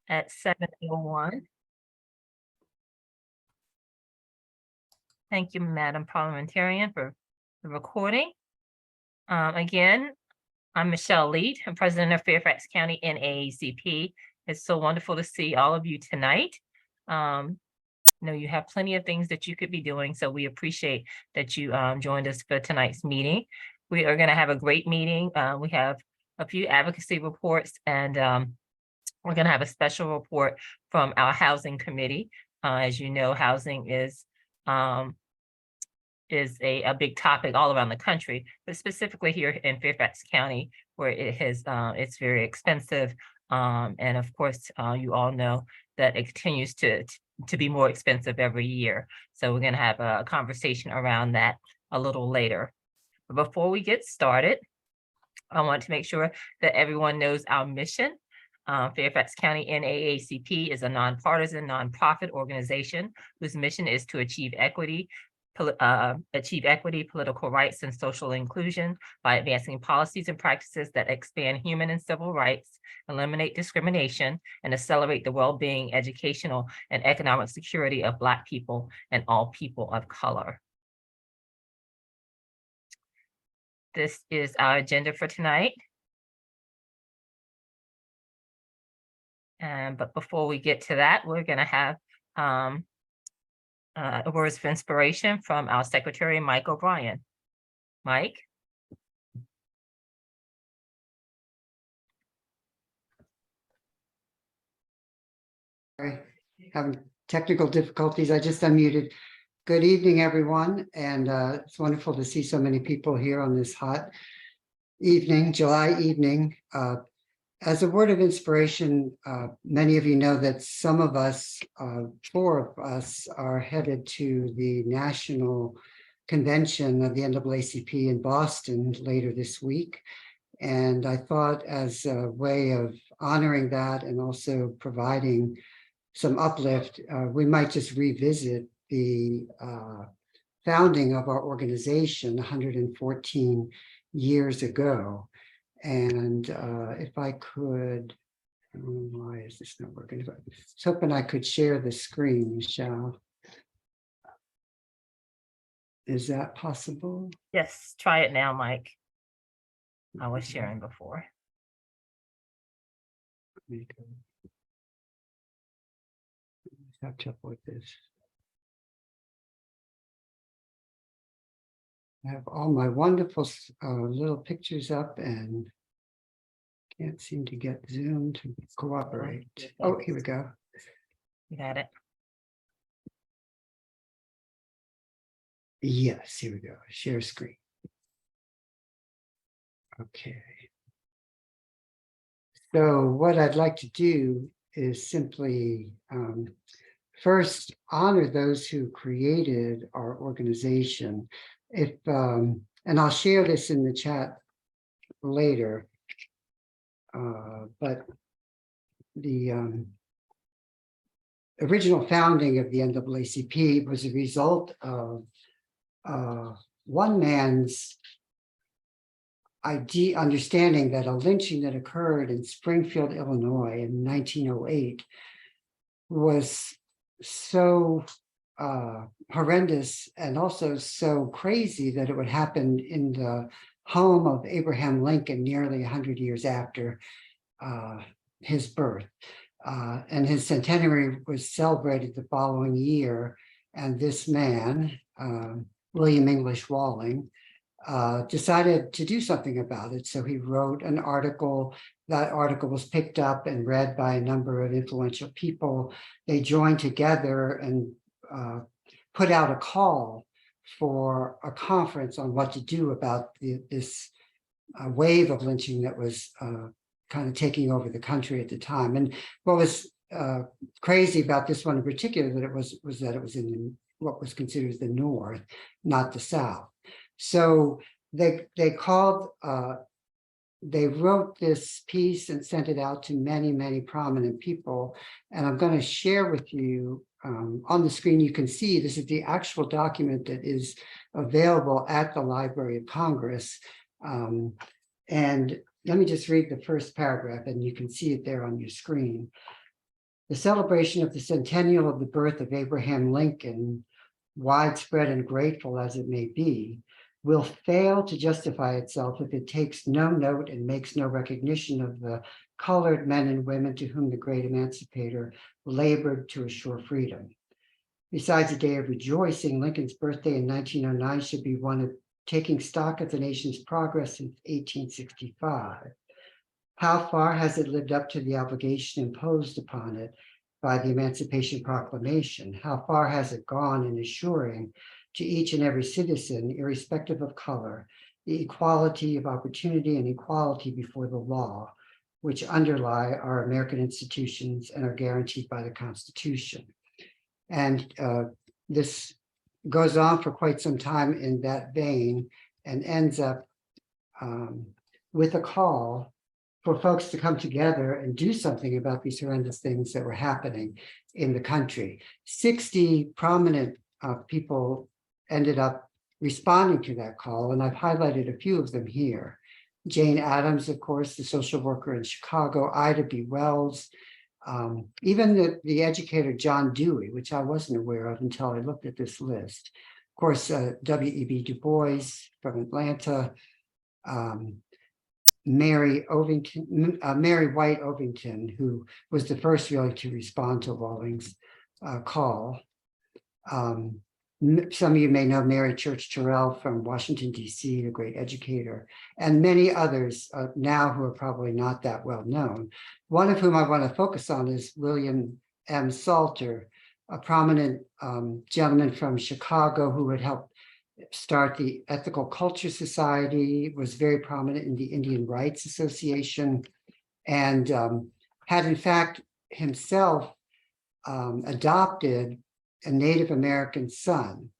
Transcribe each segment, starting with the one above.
at 7:01. Thank you, Madam Parliamentarian, for the recording. Again, I'm Michelle Leet. I'm President of Fairfax County NAACP. It's so wonderful to see all of you tonight. I know you have plenty of things that you could be doing, so we appreciate that you joined us for tonight's meeting. We are going to have a great meeting. We have a few advocacy reports, and we're going to have a special report from our housing committee. As you know, housing is a big topic all around the country, but specifically here in Fairfax County, where it has it's very expensive. And of course, you all know that it continues to be more expensive every year. So we're going to have a conversation around that a little later. But before we get started, I want to make sure that everyone knows our mission. Fairfax County NAACP is a nonpartisan, nonprofit organization whose mission is to achieve equity, political rights, and social inclusion by advancing policies and practices that expand human and civil rights, eliminate discrimination, and accelerate the well-being, educational, and economic security of Black people and all people of color. This is our agenda for tonight. But before we get to that, we're going to have words of inspiration from our Secretary, Mike O'Brien. Mike? Sorry, having technical difficulties. I just unmuted. Good evening, everyone. And it's wonderful to see so many people here on this hot evening, July evening. As a word of inspiration, many of you know that some of us, 4 of us, are headed to the National Convention of the NAACP in Boston later this week. And I thought, as a way of honoring that and also providing some uplift, we might just revisit the founding of our organization 114 years ago. And if I could, why is this not working? I was hoping I could share the screen, Michelle. Is that possible? Yes, try it now, Mike. I was sharing before. I have trouble with this. I have all my wonderful little pictures up and can't seem to get Zoom to cooperate. Oh, here we go. You got it. Yes, here we go. Share screen. Okay. So what I'd like to do is simply first honor those who created our organization. And I'll share this in the chat later, but the original founding of the NAACP was a result of one man's understanding that a lynching that occurred in Springfield, Illinois in 1908 was so horrendous and also so crazy that it would happen in the home of Abraham Lincoln nearly 100 years after his birth. And his centenary was celebrated the following year. And this man, William English Walling, decided to do something about it. So he wrote an article. That article was picked up and read by a number of influential people. They joined together and put out a call for a conference on what to do about this wave of lynching that was kind of taking over the country at the time. And what was crazy about this one in particular was that it was in what was considered the North, not the South. So they wrote this piece and sent it out to many, many prominent people. And I'm going to share with you on the screen. You can see this is the actual document that is available at the Library of Congress. And let me just read the first paragraph, and you can see it there on your screen. The celebration of the centennial of the birth of Abraham Lincoln, widespread and grateful as it may be, will fail to justify itself if it takes no note and makes no recognition of the colored men and women to whom the great emancipator labored to assure freedom. Besides a day of rejoicing, Lincoln's birthday in 1909 should be one of taking stock of the nation's progress since 1865. How far has it lived up to the obligation imposed upon it by the Emancipation Proclamation? How far has it gone in assuring to each and every citizen, irrespective of color, the equality of opportunity and equality before the law, which underlie our American institutions and are guaranteed by the Constitution? And this goes on for quite some time in that vein and ends up with a call for folks to come together and do something about these horrendous things that were happening in the country. 60 prominent people ended up responding to that call, and I've highlighted a few of them here. Jane Addams, of course, the social worker in Chicago, Ida B. Wells, even the educator John Dewey, which I wasn't aware of until I looked at this list. Of course, W.E.B. Du Bois from Atlanta, Mary White Ovington, who was the first really to respond to Walling's call. Some of you may know Mary Church Terrell from Washington, D.C., a great educator, and many others now who are probably not that well known. One of whom I want to focus on is William M. Salter, a prominent gentleman from Chicago who had helped start the Ethical Culture Society, was very prominent in the Indian Rights Association, and had in fact himself adopted a Native American son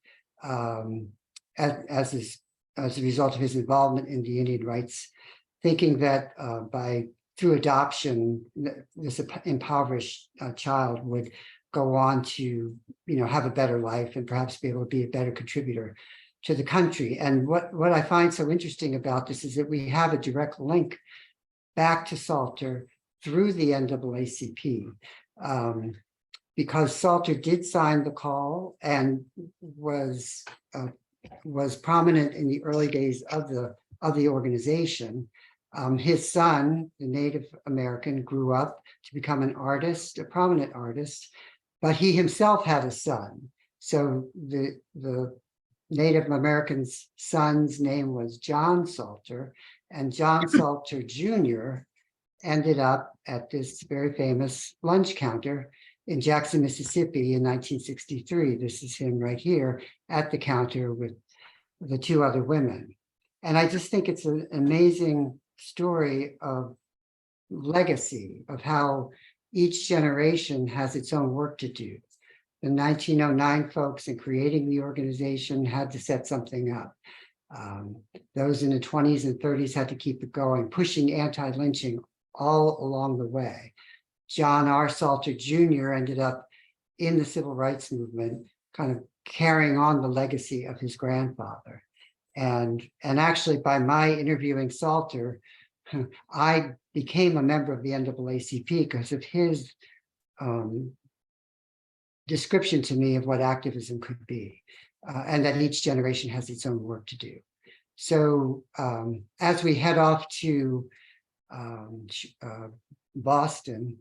as a result of his involvement in the Indian rights, thinking that through adoption, this impoverished child would go on to have a better life and perhaps be able to be a better contributor to the country. And what I find so interesting about this is that we have a direct link back to Salter through the NAACP. Because Salter did sign the call and was prominent in the early days of the organization. His son, the Native American, grew up to become an artist, a prominent artist, but he himself had a son. So the Native American's son's name was John Salter, and John Salter Jr. ended up at this very famous lunch counter in Jackson, Mississippi in 1963. This is him right here at the counter with the two other women. And I just think it's an amazing story of legacy, of how each generation has its own work to do. The 1909 folks in creating the organization had to set something up. Those in the 20s and 30s had to keep it going, pushing anti-lynching all along the way. John R. Salter Jr. ended up in the civil rights movement, kind of carrying on the legacy of his grandfather. And actually, by my interviewing Salter, I became a member of the NAACP because of his description to me of what activism could be, and that each generation has its own work to do. So as we head off to Boston,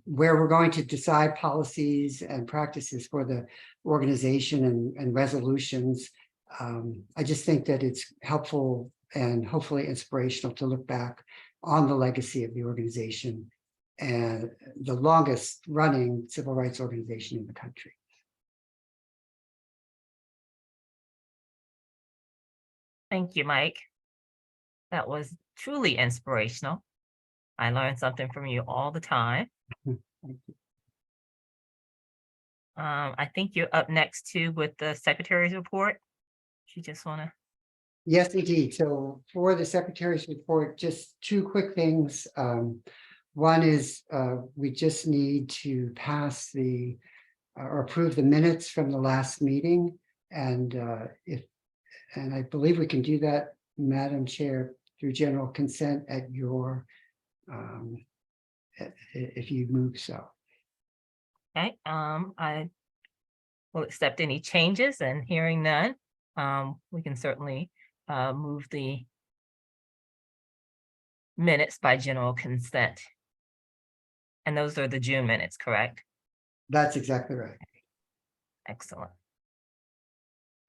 where we're going to decide policies and practices for the organization and resolutions, I just think that it's helpful and hopefully inspirational to look back on the legacy of the organization and the longest running civil rights organization in the country. Thank you, Mike. That was truly inspirational. I learn something from you all the time. Thank you. I think you're up next too with the secretary's report. You just want to. Yes, indeed. So for the secretary's report, just two quick things. One is we just need to pass or approve the minutes from the last meeting, and I believe we can do that, Madam Chair, through general consent at your if you move so. Okay, I will accept any changes, and hearing none, we can certainly move the minutes by general consent. And those are the June minutes, correct? That's exactly right. Excellent.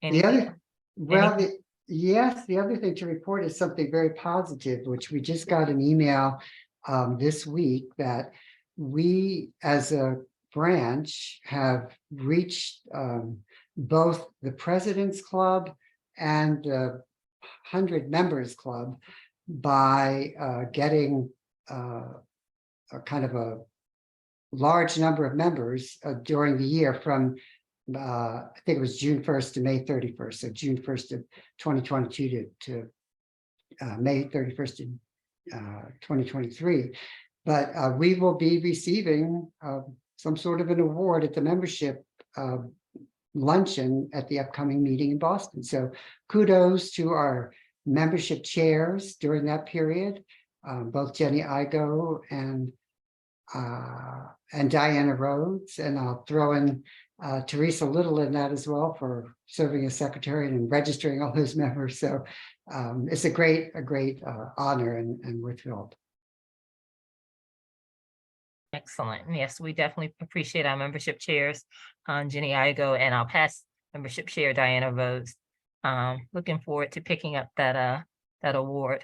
The Anything? other, well, anything? yes, the other thing to report is something very positive, which we just got an email this week that we as a branch have reached both the President's Club and the 100 Members Club by getting a kind of a large number of members during the year from I think it was June 1st to May 31st. So June 1st of 2022 to May 31st in 2023. But we will be receiving some sort of an award at the membership luncheon at the upcoming meeting in Boston. So kudos to our membership chairs during that period, both Jenny Igo and Diana Rhodes, and I'll throw in Teresa Little in that as well for serving as secretary and registering all those members. So it's a great honor, and we're thrilled. Excellent. Yes, we definitely appreciate our membership chairs, Jenny Igo and our past membership chair, Diana Rhodes. Looking forward to picking up that award.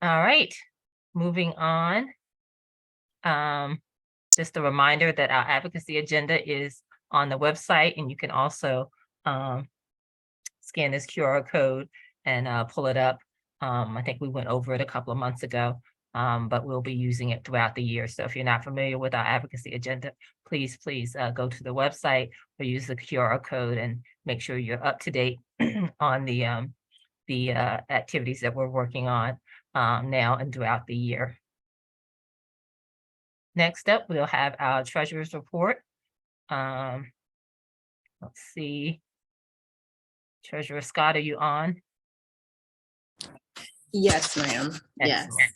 All right, moving on. Just a reminder that our advocacy agenda is on the website, and you can also scan this QR code and pull it up. I think we went over it a couple of months ago, but we'll be using it throughout the year. So if you're not familiar with our advocacy agenda, please go to the website or use the QR code and make sure you're up to date on the activities that we're working on now and throughout the year. Next up, we'll have our treasurer's report. Let's see. Treasurer Scott, are you on? Yes, ma'am. Yes. Excellent.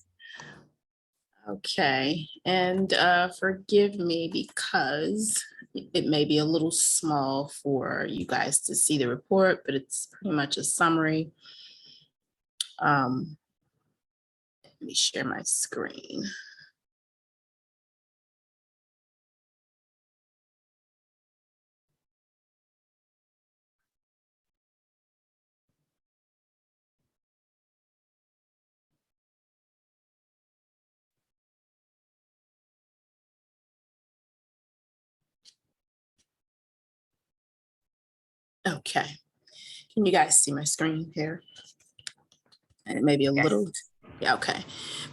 Okay. And forgive me because it may be a little small for you guys to see the report, but it's pretty much a summary. Let me share my screen. Okay. Can you guys see my screen here? And it may be a Yes. little, yeah, okay,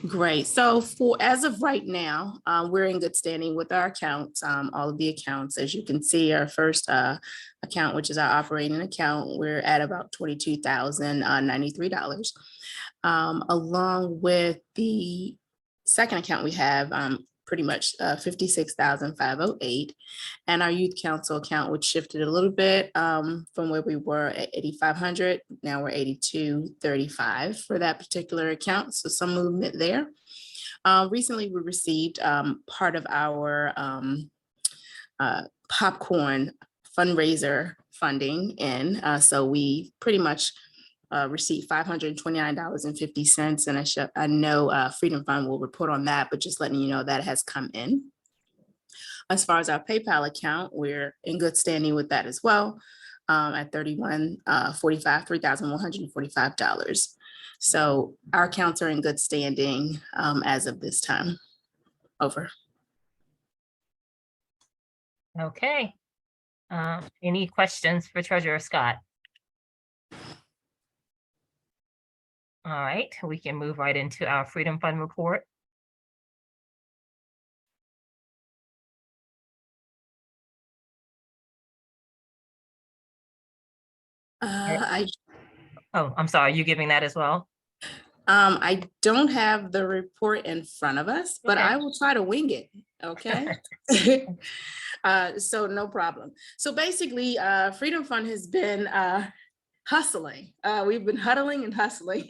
great. So for as of right now, we're in good standing with our accounts, all of the accounts. As you can see, our first account, which is our operating account, we're at about $22,093. Along with the second account we have, pretty much 56,508, and our youth council account, which shifted a little bit from where we were at 8,500. Now we're 8,235 for that particular account. So some movement there. Recently, we received part of our popcorn fundraiser funding in. So we pretty much received $529.50, and I know Freedom Fund will report on that, but just letting you know that has come in. As far as our PayPal account, we're in good standing with that as well, at $3,145. So our accounts are in good standing as of this time. Over. Okay. Any questions for Treasurer Scott? All right, we can move right into our Freedom Fund report. Oh, I'm sorry, you giving that as well? I don't have the report in front of us, but Okay. I will try to wing it. Okay. So no problem. So basically, Freedom Fund has been hustling. We've been huddling and hustling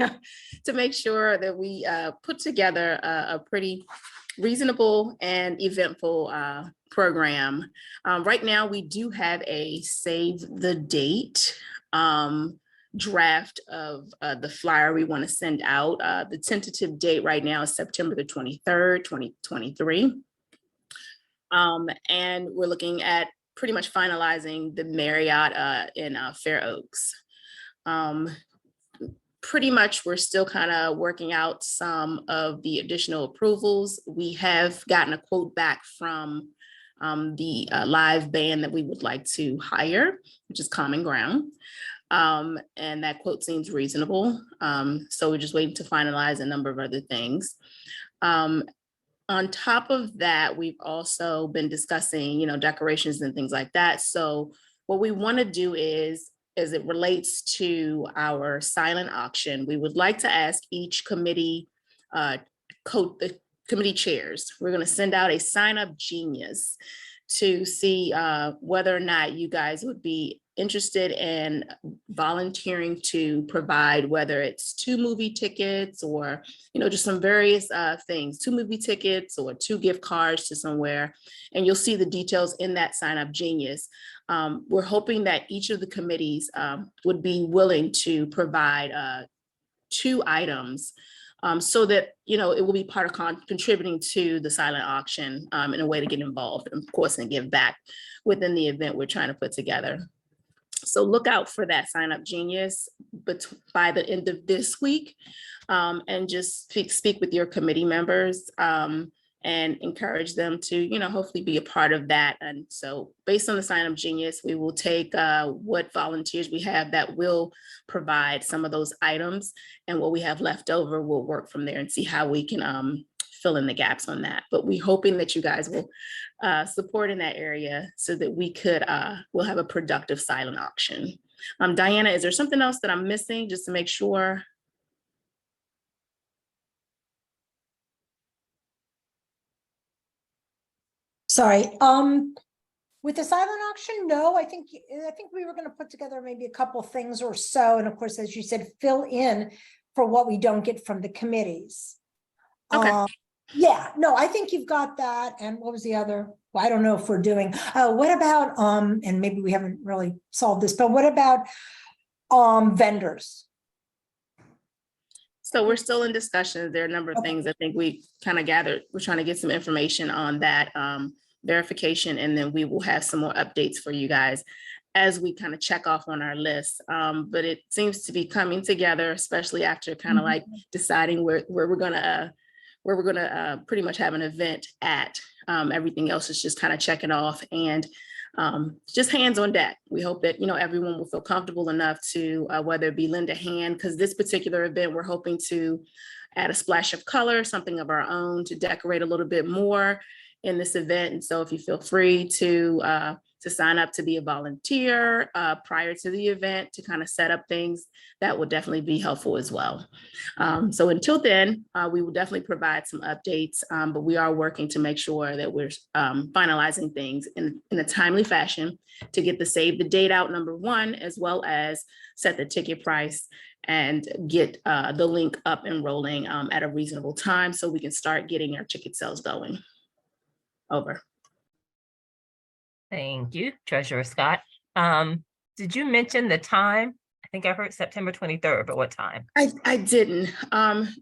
to make sure that we put together a pretty reasonable and eventful program. Right now, we do have a save the date draft of the flyer we want to send out. The tentative date right now is September the 23rd, 2023. And we're looking at pretty much finalizing the Marriott in Fair Oaks. Pretty much we're still kind of working out some of the additional approvals. We have gotten a quote back from the live band that we would like to hire, which is Common Ground. And that quote seems reasonable. So we're just waiting to finalize a number of other things. On top of that, we've also been discussing, decorations and things like that. So what we want to do is, as it relates to our silent auction, we would like to ask each committee, the committee chairs, we're going to send out a sign up genius to see whether or not you guys would be interested in volunteering to provide, whether it's 2 movie tickets or, just some various things, 2 movie tickets or 2 gift cards to somewhere. And you'll see the details in that sign up genius. We're hoping that each of the committees would be willing to provide 2 items so that, it will be part of contributing to the silent auction in a way to get involved, and of course, and give back within the event we're trying to put together. So look out for that sign up genius by the end of this week, and just speak with your committee members and encourage them to, hopefully be a part of that. And so based on the sign up genius, we will take what volunteers we have that will provide some of those items, and what we have left over, we'll work from there and see how we can fill in the gaps on that. But we're hoping that you guys will support in that area so that we could, we'll have a productive silent auction. Diana, is there something else that I'm missing just to make sure? Sorry, with the silent auction, no, I think we were going to put together maybe a couple things or so. And of course, as you said, fill in for what we don't get from the committees. Okay. Yeah, no, I think you've got that. And what was the other? Well, I don't know if we're doing, what about, and maybe we haven't really solved this, but what about vendors? So we're still in discussions. There are a number of things I think we kind of gathered. We're trying to get some information on that verification, and then we will have some more updates for you guys as we kind of check off on our list. But it seems to be coming together, especially after kind of like deciding where we're gonna pretty much have an event at. Everything else is just kind of checking off, and just hands on deck. We hope that, everyone will feel comfortable enough to, whether it be lend a hand, because this particular event, we're hoping to add a splash of color, something of our own to decorate a little bit more in this event. And so if you feel free to sign up to be a volunteer prior to the event to kind of set up things, that will definitely be helpful as well. So until then, we will definitely provide some updates, but we are working to make sure that we're finalizing things in a timely fashion to get the save the date out, number one, as well as set the ticket price and get the link up and rolling at a reasonable time so we can start getting our ticket sales going. Over. Thank you, Treasurer Scott. Did you mention the time? I think I heard September 23rd, but what time? I didn't.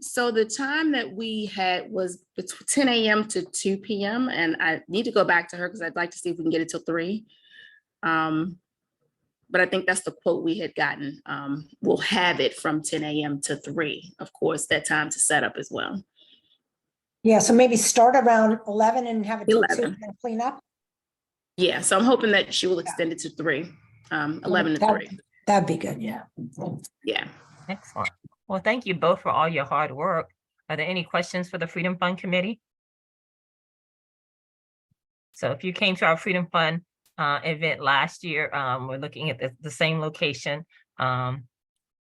So the time that we had was between 10 a.m. to 2 p.m. And I need to go back to her because I'd like to see if we can get it till 3. But I think that's the quote we had gotten. We'll have it from 10 a.m. to 3. Of course, that time to set up as well. Yeah, so maybe start around 11 and have it till 2 11. and clean up. Yeah, so I'm hoping that she will extend it to 3, 11 to 3. That'd be good, yeah. Yeah. Excellent. Well, thank you both for all your hard work. Are there any questions for the Freedom Fund Committee? So if you came to our Freedom Fund event last year, we're looking at the same location, the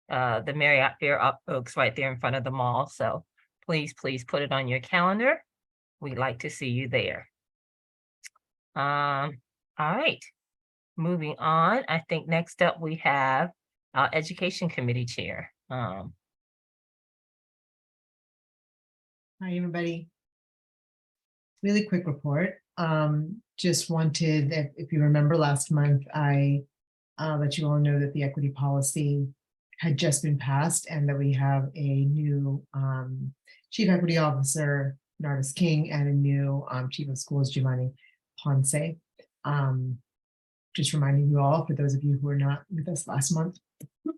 Marriott Fair Oaks right there in front of the mall. So please put it on your calendar. We'd like to see you there. All right, moving on. I think next up we have our Education Committee Chair. Hi, everybody. Really quick report. Just wanted, if you remember last month, I let you all know that the equity policy had just been passed and that we have a new chief equity officer, Nardis King, and a new chief of schools, Giovanni Ponce. Just reminding you all, for those of you who were not with us last month,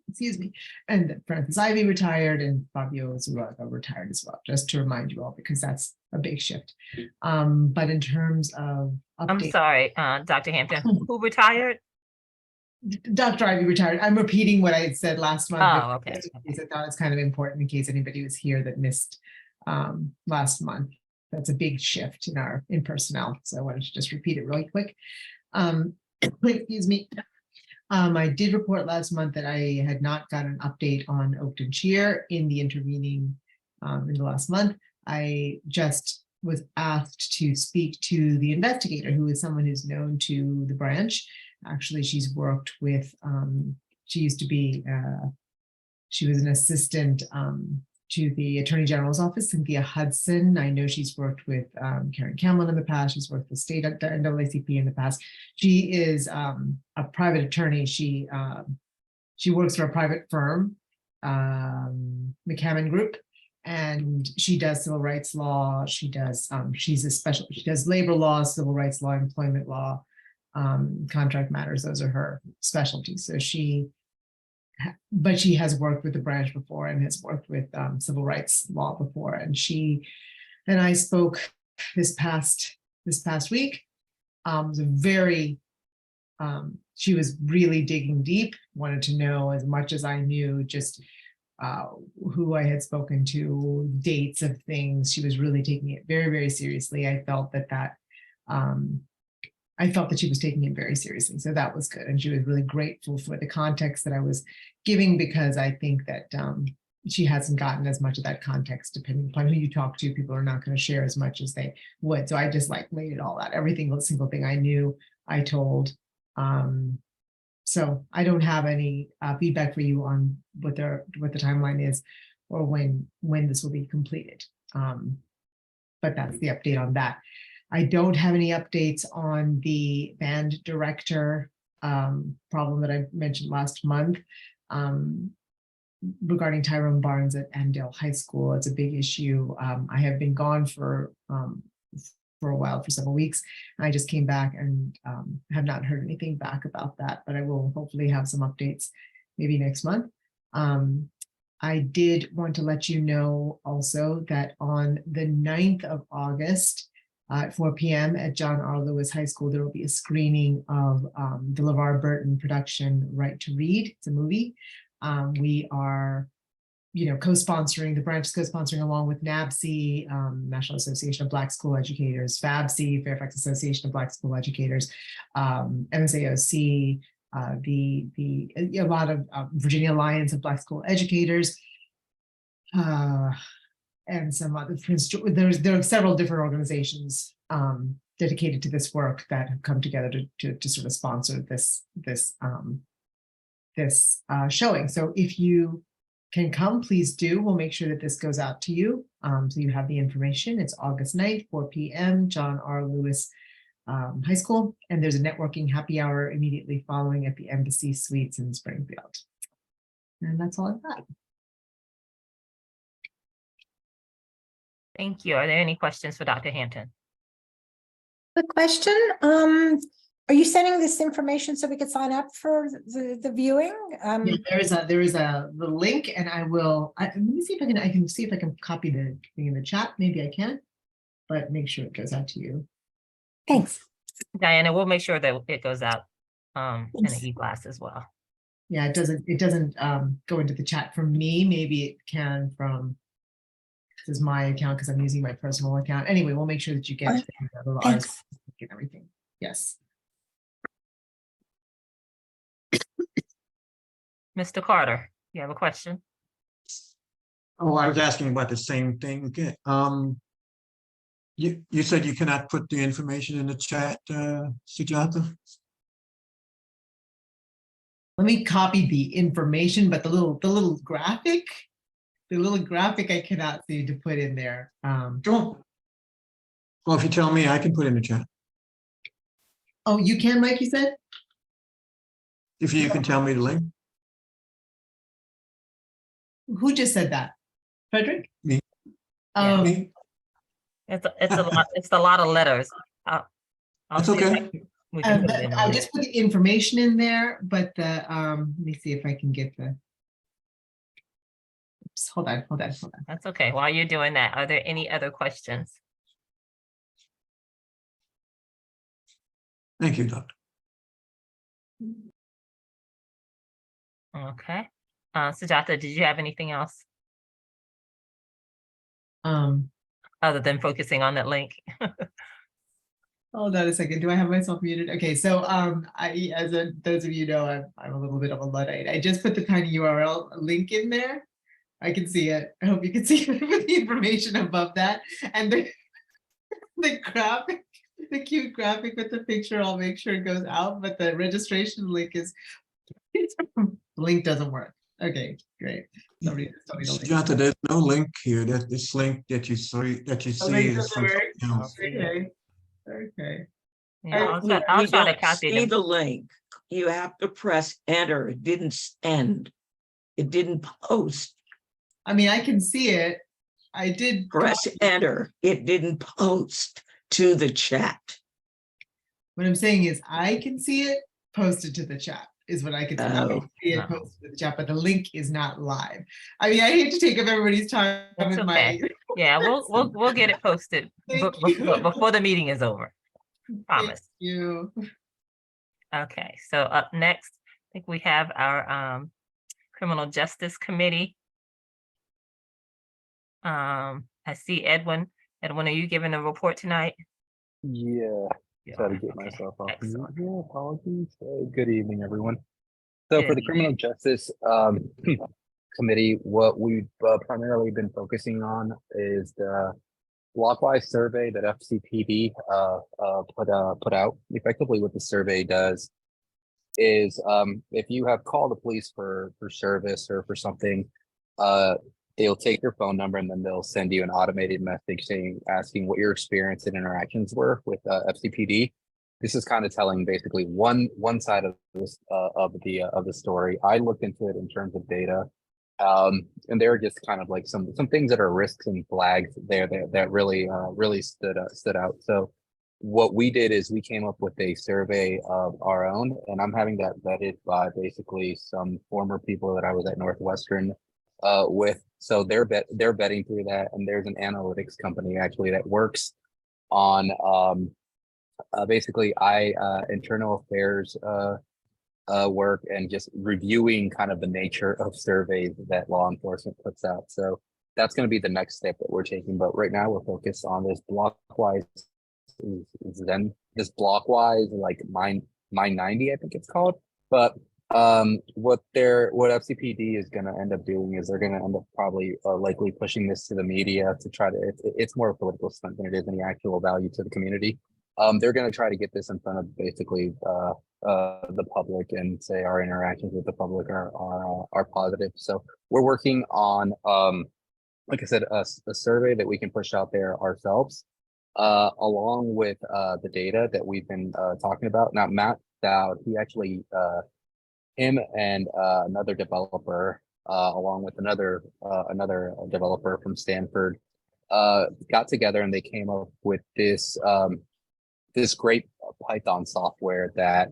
excuse me, and that Francis Ivy retired and Fabio Zuraga retired as well, just to remind you all, because that's a big shift. But in terms of I'm update, sorry, Dr. Hampton, who retired? Dr. Ivy retired. I'm repeating what I had said last month. Oh, okay. Because I thought it's kind of important in case anybody was here that missed last month. That's a big shift in personnel. So I wanted to just repeat it really quick. Excuse me. I did report last month that I had not got an update on Oakton Cheer in the intervening in the last month. I just was asked to speak to the investigator, who is someone who's known to the branch. Actually, she's worked with, she used to be, she was an assistant to the Attorney General's office, Cynthia Hudson. I know she's worked with Karen Cameron in the past. She's worked with state NAACP in the past. She is a private attorney. She works for a private firm, McCammon Group, and she does civil rights law. She does, she does labor law, civil rights law, employment law, contract matters. Those are her specialties. So but she has worked with the branch before and has worked with civil rights law before. And she and I spoke this past week. Was a very, she was really digging deep, wanted to know as much as I knew, just who I had spoken to, dates of things. She was really taking it very, very seriously. I felt that she was taking it very seriously. So that was good. And she was really grateful for the context that I was giving, because I think that she hasn't gotten as much of that context. Depending upon who you talk to, people are not going to share as much as they would. So I just laid it all out. Every single thing I knew, I told. So I don't have any feedback for you on what the timeline is or when this will be completed. But that's the update on that. I don't have any updates on the band director problem that I mentioned last month regarding Tyrone Barnes at Andale High School. It's a big issue. I have been gone for a while, for several weeks. I just came back and have not heard anything back about that, but I will hopefully have some updates maybe next month. I did want to let you know also that on the 9th of August, at 4 p.m. at John R. Lewis High School, there will be a screening of the LeVar Burton production, Right to Read. It's a movie. We are, co-sponsoring, the branch is co-sponsoring along with NAACP, National Association of Black School Educators, FABC, Fairfax Association of Black School Educators, MSAOC, a lot of Virginia Alliance of Black School Educators, and some other. There are several different organizations dedicated to this work that have come together to sort of sponsor this showing. So if you can come, please do. We'll make sure that this goes out to you, so you have the information. It's August 9th, 4 p.m., John R. Lewis High School, and there's a networking happy hour immediately following at the Embassy Suites in Springfield. And that's all I've got. Thank you. Are there any questions for Dr. Hampton? Quick question. Are you sending this information so we could sign up for the viewing? Yeah, there is the link, and I will. Let me see if I can see if I can copy the thing in the chat. Maybe I can, but make sure it goes out to you. Thanks. Diana, we'll make sure that it goes out in an e-blast as well. Yeah, it doesn't go into the chat from me. Maybe it can from. This is my account because I'm using my personal account. Anyway, we'll make sure that you get the little RSS and everything. Yes. Mr. Carter, you have a question? Oh, I was asking about the same thing again. You said you cannot put the information in the chat, Sujata? Let me copy the information, but the little graphic I cannot seem to put in there. Sure. Well, if you tell me, I can put in the chat. Oh, you can, Mike, you said? If you can tell me the link. Who just said that? Frederick? Me. Yeah. Me? It's a lot, it's a lot of letters. I'll That's see if okay. we can put it in. I'll just put the information in there, but the, let me see if I can get the. Oops, hold on. That's okay. While you're doing that, are there any other questions? Thank you, Doctor. Okay. Sujata, did you have anything else Um, other than focusing on that link? hold on a second. Do I have myself muted? Okay, so those of you know, I'm a little bit of a Luddite. I just put the tiny URL link in there. I can see it. I hope you can see it with the information above that. And the graphic, the cute graphic with the picture, I'll make sure it goes out, but the registration link is, link doesn't work. Okay, great. Somebody just told me the link. Sujata, there's no link here. That this link that you see The is link from doesn't work. something else. Okay, okay. Yeah, You I'll You try to don't copy see them. the link. You have to press enter. It didn't end. It didn't post. I mean, I can see it. I did. Press enter. It didn't post to the chat. What I'm saying is I can see it posted to the chat is what I can see. I Oh, can see it no. posted to the chat, but the link is not live. I mean, I hate to take up everybody's time That's with okay. my. Yeah, we'll get it posted Thank you. before the meeting is over. Promise. Thank you. Okay, so up next, I think we have our Criminal Justice Committee. I see Edwin. Edwin, are you giving a report tonight? Yeah, You try to are. get Okay, myself off mute excellent. here. Apologies. Good evening, everyone. So for Good the Criminal Justice Committee, what we've primarily been focusing on is the blockwise survey that FCPD put out. Effectively, what the survey does is if you have called the police for service or for something, they'll take your phone number and then they'll send you an automated message asking what your experience and interactions were with FCPD. This is kind of telling basically one side of this of the story. I looked into it in terms of data, and there are just kind of like some things that are risks and flags there that really stood out. So what we did is we came up with a survey of our own, and I'm having that vetted by basically some former people that I was at Northwestern with. So they're vetting through that, and there's an analytics company actually that works on basically internal affairs work and just reviewing kind of the nature of surveys that law enforcement puts out. So that's going to be the next step that we're taking. But right now we're focused on this blockwise this blockwise like mine 90, I think it's called. But what FCPD is going to end up doing is they're going to end up probably likely pushing this to the media to try to it's more a political stunt than it is any actual value to the community. They're going to try to get this in front of basically the public and say our interactions with the public are positive. So we're working on like I said, a survey that we can push out there ourselves, along with the data that we've been talking about. Now Matt Dowd, he actually him and another developer, along with another developer from Stanford, got together and they came up with this great Python software that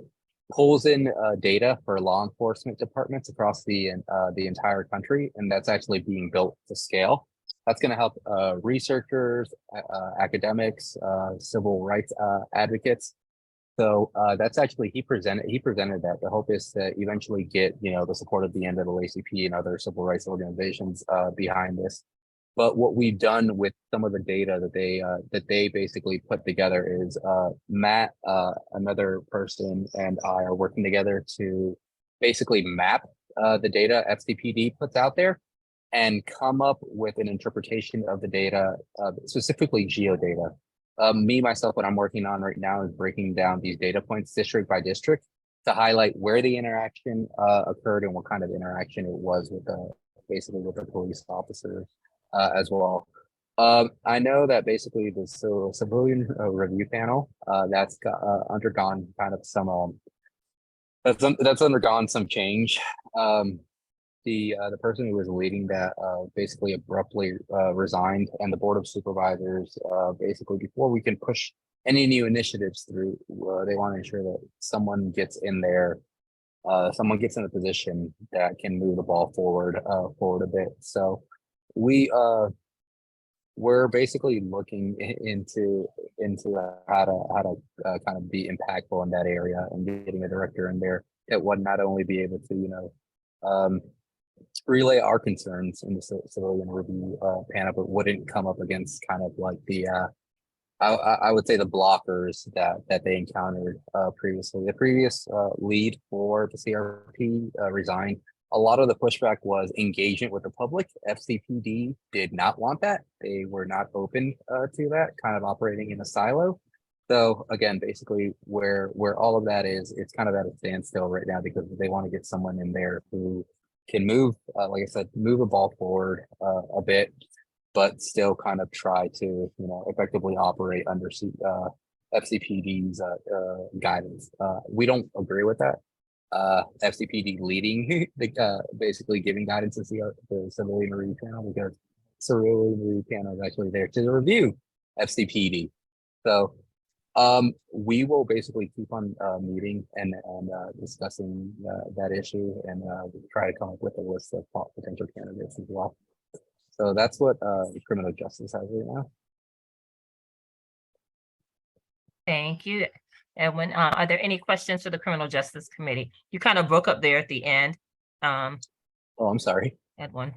pulls in data for law enforcement departments across the entire country, and that's actually being built to scale. That's going to help researchers, academics, civil rights advocates. So that's actually he presented that. The hope is to eventually get the support of the NAACP and other civil rights organizations behind this. But what we've done with some of the data that they basically put together is Matt, another person, and I are working together to basically map the data FCPD puts out there and come up with an interpretation of the data, specifically geodata. Myself, what I'm working on right now is breaking down these data points district by district to highlight where the interaction occurred and what kind of interaction it was with basically with the police officers as well. I know that basically the civilian review panel, that's undergone kind of some, that's undergone some change. The person who was leading that basically abruptly resigned, and the board of supervisors basically, before we can push any new initiatives through, they want to ensure that someone gets in there, someone gets in a position that can move the ball forward a bit. So we're basically looking into how to kind of be impactful in that area, and getting a director in there that would not only be able to relay our concerns in the civilian review panel, but wouldn't come up against kind of like the I would say the blockers that they encountered previously. The previous lead for the CRP resigned. A lot of the pushback was engagement with the public. FCPD did not want that. They were not open to that, kind of operating in a silo. So again, basically where all of that is, it's kind of at a standstill right now, because they want to get someone in there who can move, like I said, move a ball forward a bit, but still kind of try to, effectively operate under FCPD's guidance. We don't agree with that. FCPD leading, basically giving guidance to the civilian review panel, because civilian review panel is actually there to review FCPD. So we will basically keep on meeting and discussing that issue, and try to come up with a list of potential candidates as well. So that's what the criminal justice has right now. Thank you. Edwin, are there any questions for the Criminal Justice Committee? You kind of broke up there at the end. Oh, I'm sorry. Edwin,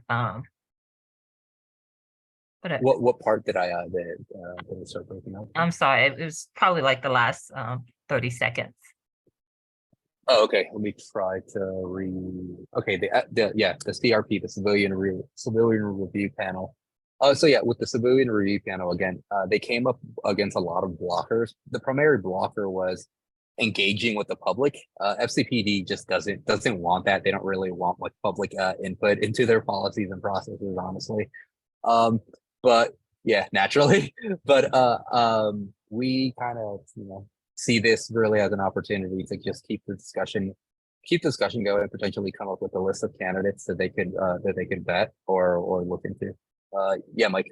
What part did I did it start breaking up? I'm sorry, it was probably like the last 30 seconds. Oh, okay. Let me try to okay, the CRP, the civilian review panel. So yeah, with the civilian review panel, again, they came up against a lot of blockers. The primary blocker was engaging with the public. FCPD just doesn't want that. They don't really want like public input into their policies and processes, honestly. But yeah, naturally. But we kind of see this really as an opportunity to just keep discussion going, potentially come up with a list of candidates that they could vet or look into. Yeah, Mike.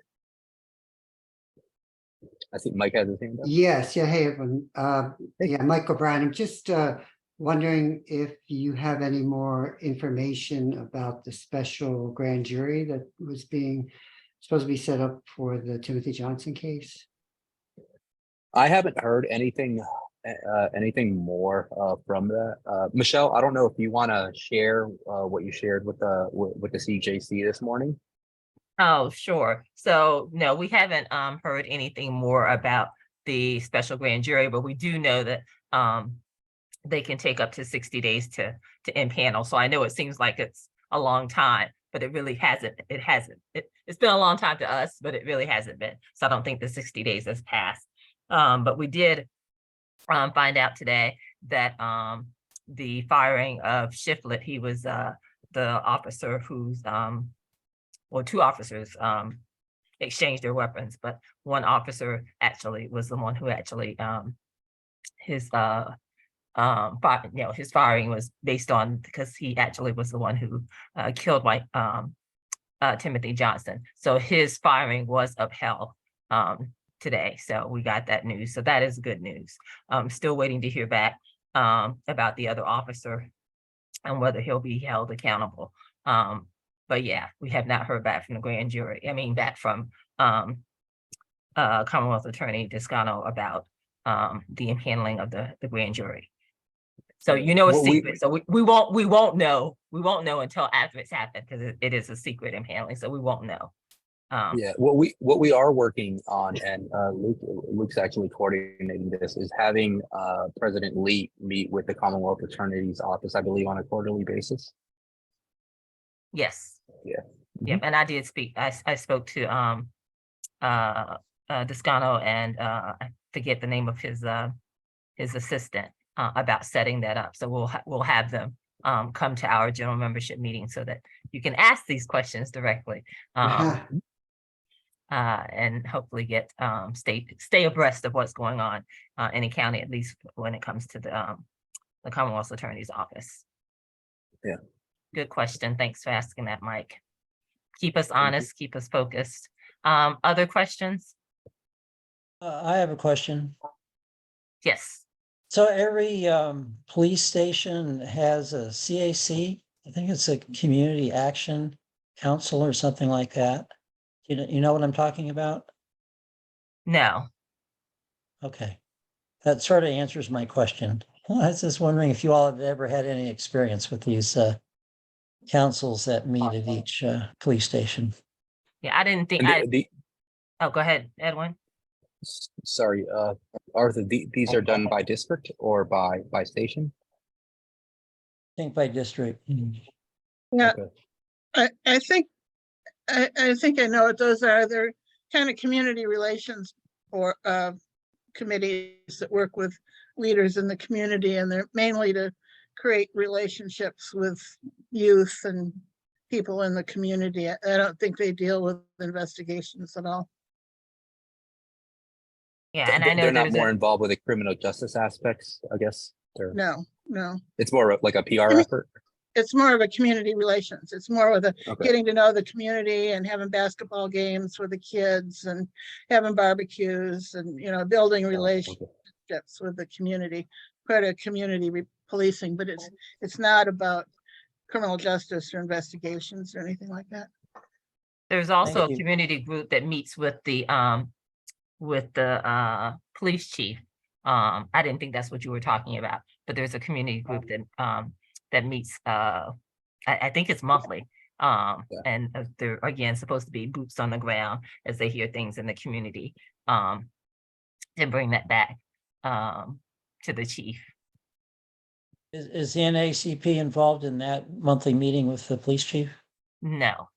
I think Mike has his hand up. Yes, yeah, hey, everyone. Yeah, Mike O'Brien. I'm just wondering if you have any more information about the special grand jury that was supposed to be set up for the Timothy Johnson case. I haven't heard anything more from that. Michelle, I don't know if you want to share what you shared with the CJC this morning. Oh, sure. So no, we haven't heard anything more about the special grand jury, but we do know that they can take up to 60 days to impanel. So I know it seems like it's a long time, but it really hasn't. It's been a long time to us, but it really hasn't been. So I don't think the 60 days has passed. But we did find out today that the firing of Shiflett, he was the officer who's well, two officers exchanged their weapons, but one officer actually was the one who actually his firing was based on, because he actually was the one who killed Timothy Johnson. So his firing was upheld today. So we got that news. So that is good news. Still waiting to hear back about the other officer and whether he'll be held accountable. But yeah, we have not heard back from the grand jury. I mean, back from Commonwealth Attorney Descano about the impanelling of the grand jury. So it's secret. So we won't know until after it's happened, because it is a secret impanelling. So we won't know. Yeah, what we are working on, and Luke's actually coordinating this, is having President Lee meet with the Commonwealth Attorney's office, I believe, on a quarterly basis. Yes. Yeah. Yep. And I did speak. I spoke to Descano and I forget the name of his assistant about setting that up. So we'll have them come to our general membership meeting so that you can ask these questions directly. and hopefully get, stay abreast of what's going on, in the county, at least when it comes to the Commonwealth's Attorney's Office. Yeah. Good question. Thanks for asking that, Mike. Keep us honest, keep us focused. Other questions? I have a question. Yes. So every police station has a CAC. I think it's a Community Action Council or something like that. You know what I'm talking about? No. Okay. That sort of answers my question. I was just wondering if you all have ever had any experience with these councils that meet at each police station. Yeah, I didn't think And oh, go ahead, Edwin. sorry, Arthur, these are done by district or by station? I think by district. Yeah, Okay. I think, I think I know what those are. They're kind of community relations or committees that work with leaders in the community, and they're mainly to create relationships with youth and people in the community. I don't think they deal with investigations at all. Yeah, and I know They're not there's more a, involved with the criminal justice aspects, I guess. No, no. It's more of like a PR I mean, effort. It's more of a community relations. It's more with a Okay. getting to know the community and having basketball games with the kids and having barbecues and, you know, building relationships with the community, part of community policing, but it's not about criminal justice or investigations or anything like that. there's also Thank a you. community group that meets with the police chief. I didn't think that's what you were talking about, but there's a community group that that meets I think it's monthly. And they're again supposed to be boots on the ground as they hear things in the community. To bring that back to the chief. Is the NAACP involved in that monthly meeting with the police chief? No.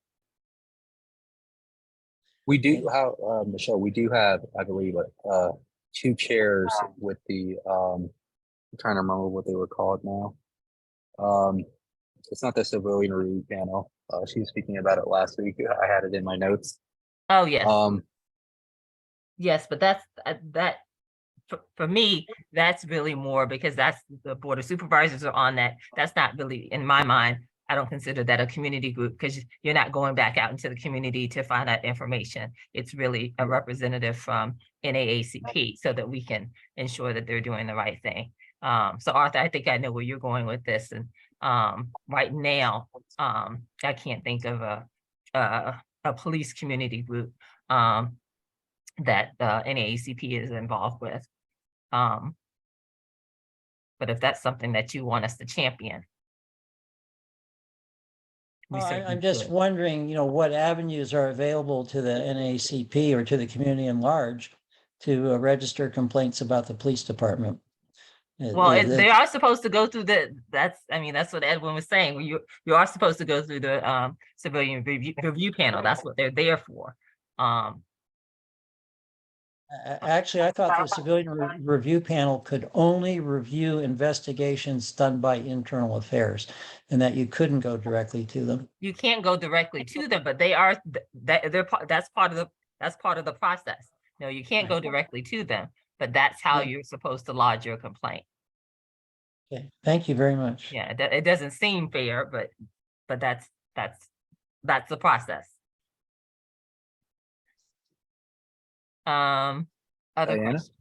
We do have, Michelle, we do have, I believe, 2 chairs with the, I'm trying to remember what they were called now. It's not the civilian review panel. She was speaking about it last week. I had it in my notes. Oh, yes. Yes, but that's that for me, that's really more because that's the board of supervisors are on that. That's not really, in my mind, I don't consider that a community group because you're not going back out into the community to find out information. It's really a representative from NAACP so that we can ensure that they're doing the right thing. So Arthur, I think I know where you're going with this. And right now, I can't think of a police community group that NAACP is involved with. But if that's something that you want us to champion. I'm just wondering, what avenues are available to the NAACP or to the community in large to register complaints about the police department? Well, they are supposed to go through that's what Edwin was saying. You are supposed to go through the civilian review panel. That's what they're there for. Actually, I thought the civilian review panel could only review investigations done by internal affairs and that you couldn't go directly to them. You can't go directly to them, but that's part of the process. No, you can't go directly to them, but that's how you're supposed to lodge your complaint. Okay, thank you very much. Yeah, it doesn't seem fair, but that's the process. Other Diana? questions?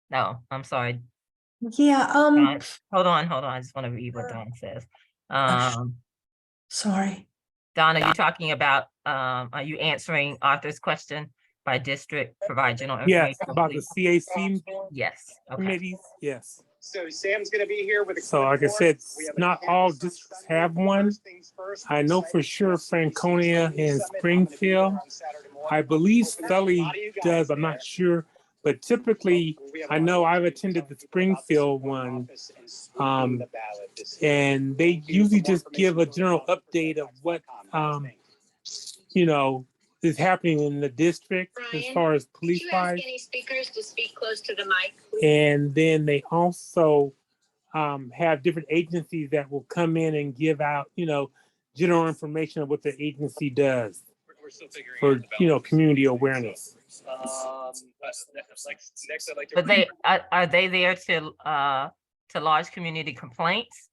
No, I'm sorry. Yeah, Hold on. I just want to read what Dawn says. sorry. Donna, you're talking about, are you answering Arthur's question by district, provide general information? Yes, about the CAC Yes, okay. committees, yes. So Sam's gonna be here with a. So like I said, not all districts have one. I know for sure Franconia and Springfield. I believe Sully does, I'm not sure, but typically, I know I've attended the Springfield one. And they usually just give a general update of what, is happening in the district as far as police wise. Any speakers to speak close to the mic, please? And then they also have different agencies that will come in and give out, general information of what the agency does. for, community awareness. But are they there to lodge community complaints?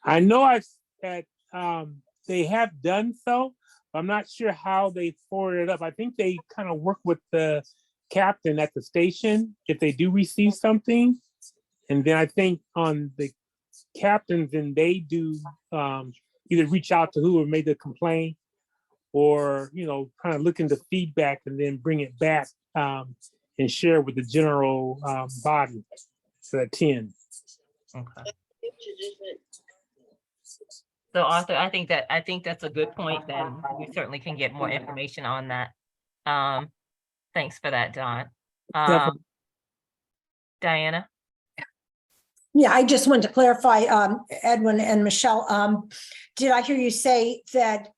I know that they have done so. I'm not sure how they forward it up. I think they kind of work with the captain at the station if they do receive something. And then I think on the captains, and they do either reach out to whoever made the complaint or, kind of look into feedback and then bring it back and share with the general body to attend. Okay. So Arthur, I think that's a good point. Then we certainly can get more information on that. Thanks for that, Don. Definitely. Diana? Yeah, I just wanted to clarify, Edwin and Michelle, did I hear you say that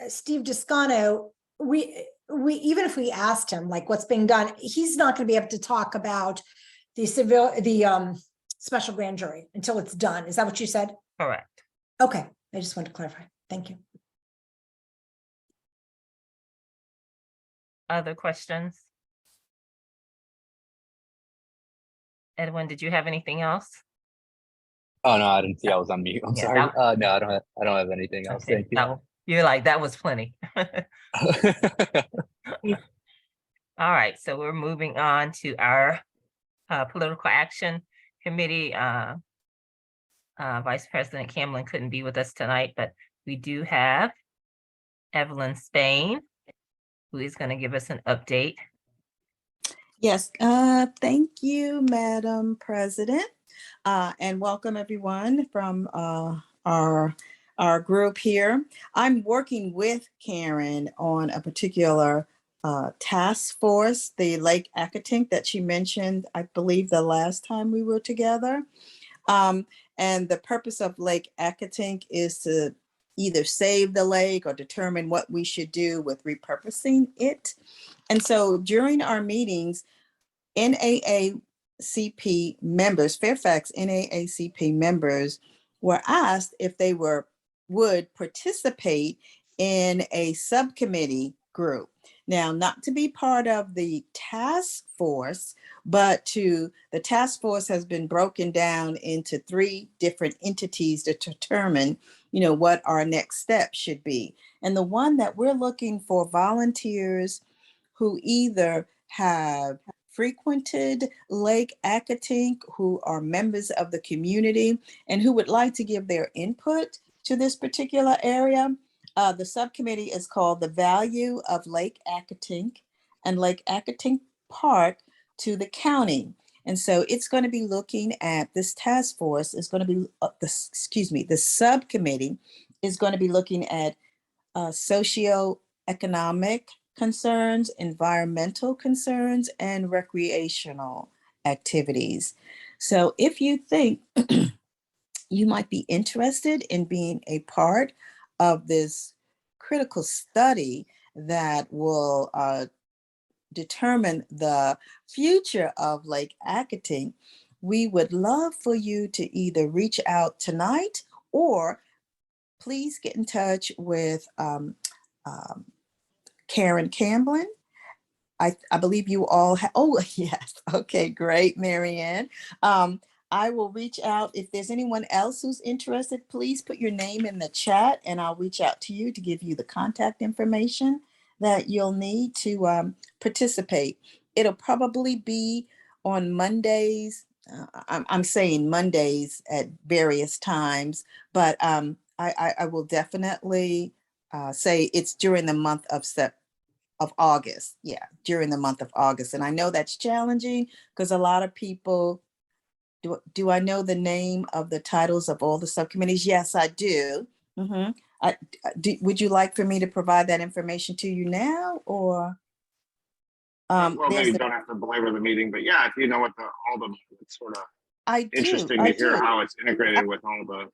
Steve Descano, we even if we asked him like what's being done, he's not going to be able to talk about the special grand jury until it's done. Is that what you said? Correct. Okay, I just wanted to clarify. Thank you. Other questions? Edwin, did you have anything else? Oh, no, I didn't see I was on mute. I'm Yeah, sorry. No, I don't have anything else. Okay, Thank you all. you're like, that was plenty. All right, so we're moving on to our political action committee. Vice President Camlin couldn't be with us tonight, but we do have Evelyn Spain, who is going to give us an update. Yes, thank you, Madam President, and welcome everyone from our group here. I'm working with Karen on a particular task force, the Lake Accotink that she mentioned, I believe the last time we were together. And the purpose of Lake Accotink is to either save the lake or determine what we should do with repurposing it. And so during our meetings, NAACP members, Fairfax NAACP members were asked if they would participate in a subcommittee group. Now, not to be part of the task force, but the task force has been broken down into 3 different entities to determine, what our next step should be. And the one that we're looking for volunteers who either have frequented Lake Accotink, who are members of the community and who would like to give their input to this particular area. The subcommittee is called The Value of Lake Accotink and Lake Accotink Park to the County. And so it's going to be looking at this task force is going to be, the subcommittee is going to be looking at socioeconomic concerns, environmental concerns, and recreational activities. So if you think you might be interested in being a part of this critical study that will determine the future of Lake Accotink, we would love for you to either reach out tonight or please get in touch with Karen Camlin. I believe you all have, oh, yes. Okay, great, Marianne. I will reach out. If there's anyone else who's interested, please put your name in the chat and I'll reach out to you to give you the contact information that you'll need to participate. It'll probably be on Mondays. I'm saying Mondays at various times, but I will definitely say it's during the month of August. Yeah, during the month of August. And I know that's challenging because a lot of people, do I know the name of the titles of all the subcommittees? Yes, I do. Would you like for me to provide that information to you now or? Well, maybe don't have to belabor the meeting, but yeah, if you know what all the, it's sort of interesting to hear how it's integrated with all the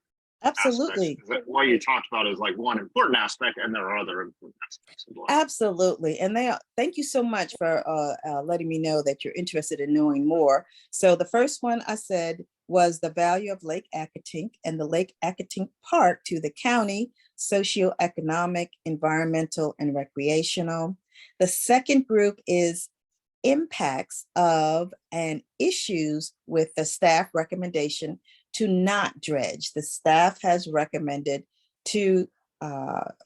Absolutely. What you talked about is like one important aspect, and there are other important aspects as well. Absolutely. And thank you so much for letting me know that you're interested in knowing more. So the first one I said was the value of Lake Accotink and the Lake Accotink Park to the county, socioeconomic, environmental, and recreational. The second group is impacts of and issues with the staff recommendation to not dredge. The staff has recommended to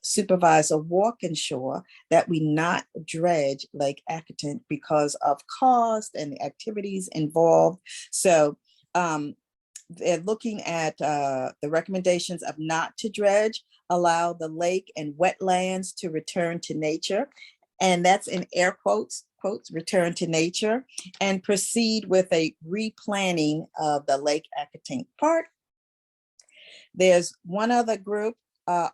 Supervisor Walkinshaw that we not dredge Lake Accotink because of cost and the activities involved. So they're looking at the recommendations of not to dredge, allow the lake and wetlands to return to nature. And that's in air quotes, return to nature, and proceed with a replanning of the Lake Accotink Park. There's one other group,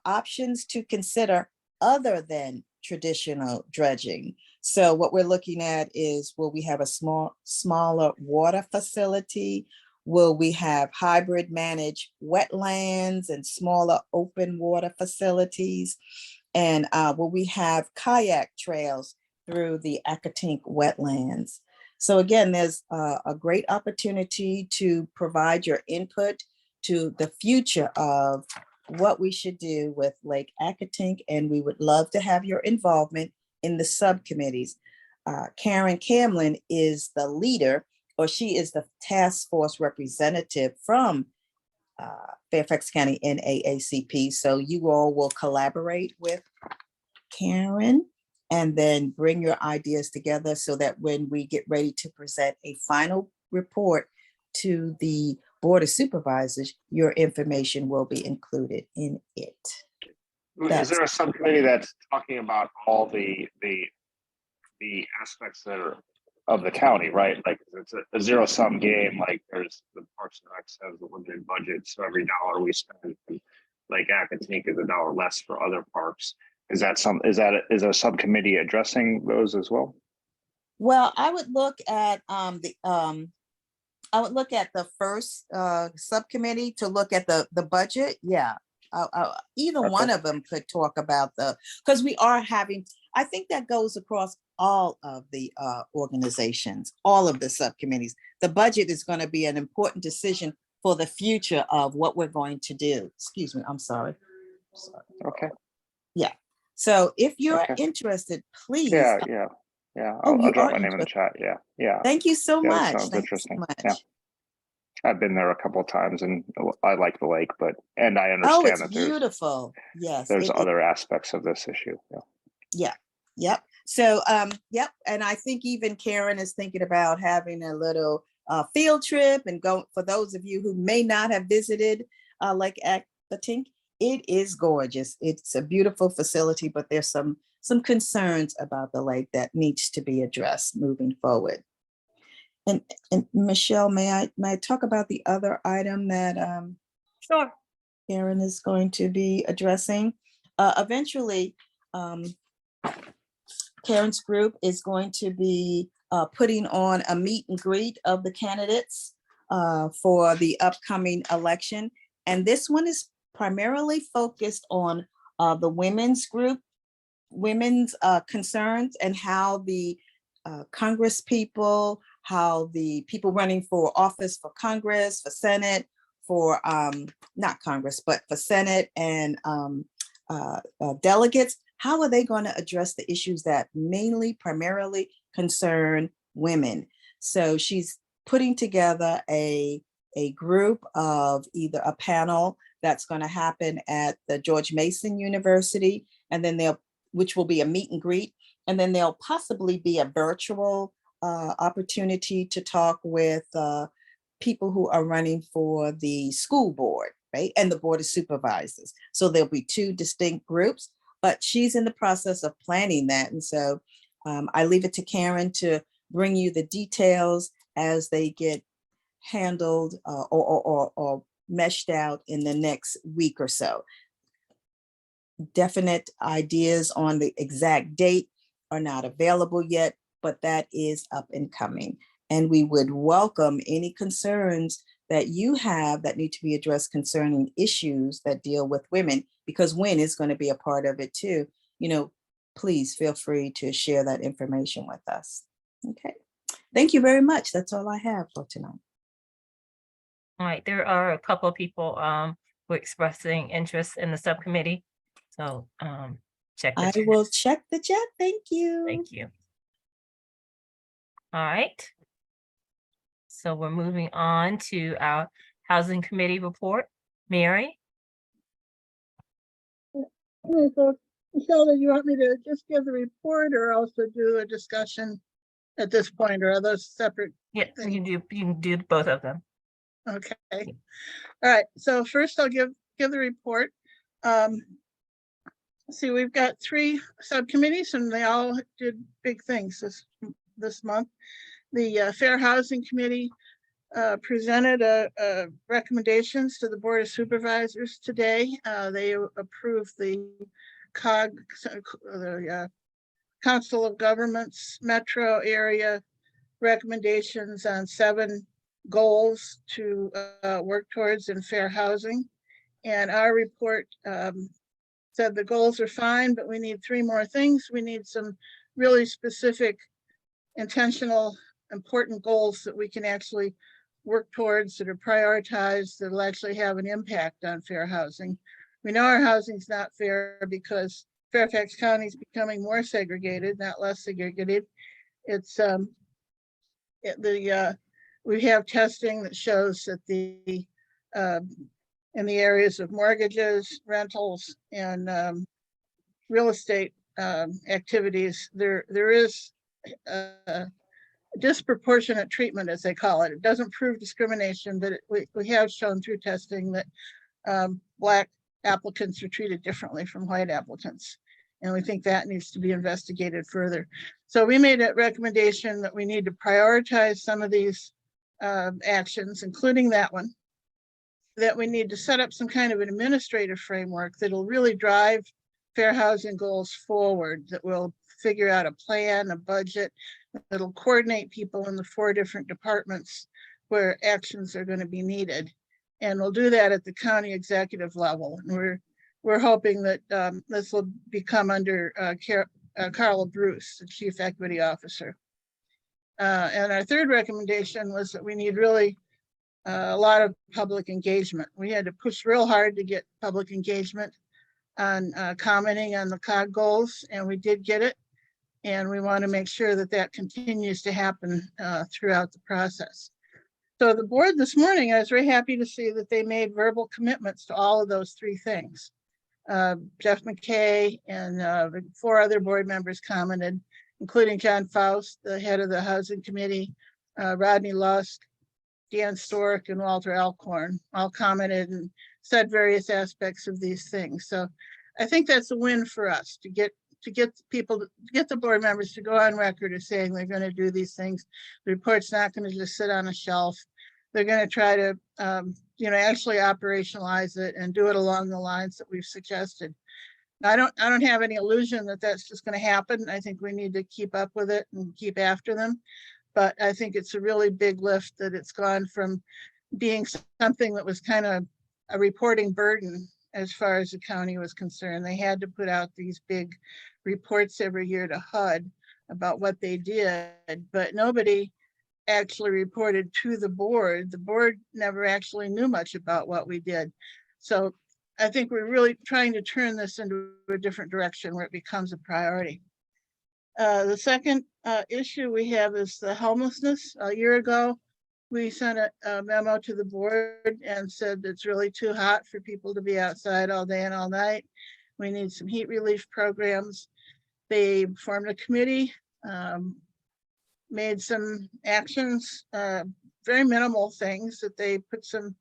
options to consider other than traditional dredging. So what we're looking at is, will we have a smaller water facility? Will we have hybrid managed wetlands and smaller open water facilities? And will we have kayak trails through the Accotink wetlands? So again, there's a great opportunity to provide your input to the future of what we should do with Lake Accotink, and we would love to have your involvement in the subcommittees. Karen Camlin is the leader, or she is the task force representative from Fairfax County NAACP. So you all will collaborate with Karen and then bring your ideas together so that when we get ready to present a final report to the Board of Supervisors, your information will be included in it. Is there a subcommittee that's talking about all the aspects that are of the county, right? Like it's a zero-sum game. Like there's the Parks and Recs has a limited budget, so every dollar we spend, like Accotink is $1 less for other parks. Is a subcommittee addressing those as well? Well, I would look at the first subcommittee to look at the budget. Yeah, either one of them could talk about because we are having, I think that goes across all of the organizations, all of the subcommittees. The budget is going to be an important decision for the future of what we're going to do. Excuse me, I'm sorry. Okay. Yeah. So if you're interested, please. Yeah. I'll drop my name in the chat. Yeah. Thank you so much. That sounds interesting. So yeah. I've been there a couple of times and I like the lake, and I understand that beautiful. Yes. There's other aspects of this issue. Yeah. Yep. So, yep. And I think even Karen is thinking about having a little field trip and go, for those of you who may not have visited Lake Accotink, it is gorgeous. It's a beautiful facility, but there's some concerns about the lake that needs to be addressed moving forward. And Michelle, may I talk about the other item that Sure. Karen is going to be addressing? Eventually, Karen's group is going to be putting on a meet and greet of the candidates for the upcoming election. And this one is primarily focused on the women's group, women's concerns, and how the Congress people, how the people running for office for Congress, for Senate, for not Congress, but for Senate and delegates, how are they going to address the issues that primarily concern women? So she's putting together a group of either a panel that's going to happen at the George Mason University, and then which will be a meet and greet, and then there'll possibly be a virtual opportunity to talk with people who are running for the school board, right? And the Board of Supervisors. So there'll be two distinct groups, but she's in the process of planning that. And so I leave it to Karen to bring you the details as they get handled or meshed out in the next week or so. Definite ideas on the exact date are not available yet, but that is up and coming. And we would welcome any concerns that you have that need to be addressed concerning issues that deal with women, because WIN is going to be a part of it too. Please feel free to share that information with us. Okay. Thank you very much. That's all I have for tonight. All right, there are a couple of people who are expressing interest in the subcommittee. So check the I chat. will check the chat. Thank you. Thank you. All right. So we're moving on to our Housing Committee report. Mary? So, Michelle, do you want me to just give the report or also do a discussion at this point, or are those separate? Yeah, you can do both of them. Okay. All right. So first I'll give the report. See, we've got 3 subcommittees and they all did big things this month. The Fair Housing Committee presented recommendations to the Board of Supervisors today. They approved the Council of Governments Metro Area recommendations on 7 goals to work towards in fair housing. And our report said the goals are fine, but we need 3 more things. We need some really specific, intentional, important goals that we can actually work towards, that are prioritized, that will actually have an impact on fair housing. We know our housing's not fair because Fairfax County is becoming more segregated, not less segregated. It's we have testing that shows that in the areas of mortgages, rentals, and real estate activities, there is disproportionate treatment, as they call it. It doesn't prove discrimination, but we have shown through testing that Black applicants are treated differently from white applicants. And we think that needs to be investigated further. So we made a recommendation that we need to prioritize some of these actions, including that one, that we need to set up some kind of an administrative framework that'll really drive fair housing goals forward, that will figure out a plan, a budget, that'll coordinate people in the 4 different departments where actions are going to be needed. And we'll do that at the county executive level. And we're hoping that this will become under Carla Bruce, the Chief Equity Officer. And our 3rd recommendation was that we need really a lot of public engagement. We had to push real hard to get public engagement on commenting on the COG goals, and we did get it. And we want to make sure that that continues to happen throughout the process. So the board this morning, I was very happy to see that they made verbal commitments to all of those 3 things. Jeff McKay and 4 other board members commented, including John Faust, the head of the Housing Committee, Rodney Lusk, Dan Stork, and Walter Alcorn, all commented and said various aspects of these things. So I think that's a win for us to get people, to get the board members to go on record as saying they're going to do these things. The report's not going to just sit on a shelf. They're going to try to, actually operationalize it and do it along the lines that we've suggested. Now, I don't have any illusion that that's just going to happen. I think we need to keep up with it and keep after them. But I think it's a really big lift that it's gone from being something that was kind of a reporting burden as far as the county was concerned. They had to put out these big reports every year to HUD about what they did, but nobody actually reported to the board. The board never actually knew much about what we did. So I think we're really trying to turn this into a different direction where it becomes a priority. The second issue we have is the homelessness. A year ago, we sent a memo to the board and said it's really too hot for people to be outside all day and all night. We need some heat relief programs. They formed a committee, made some actions, very minimal things, that they put some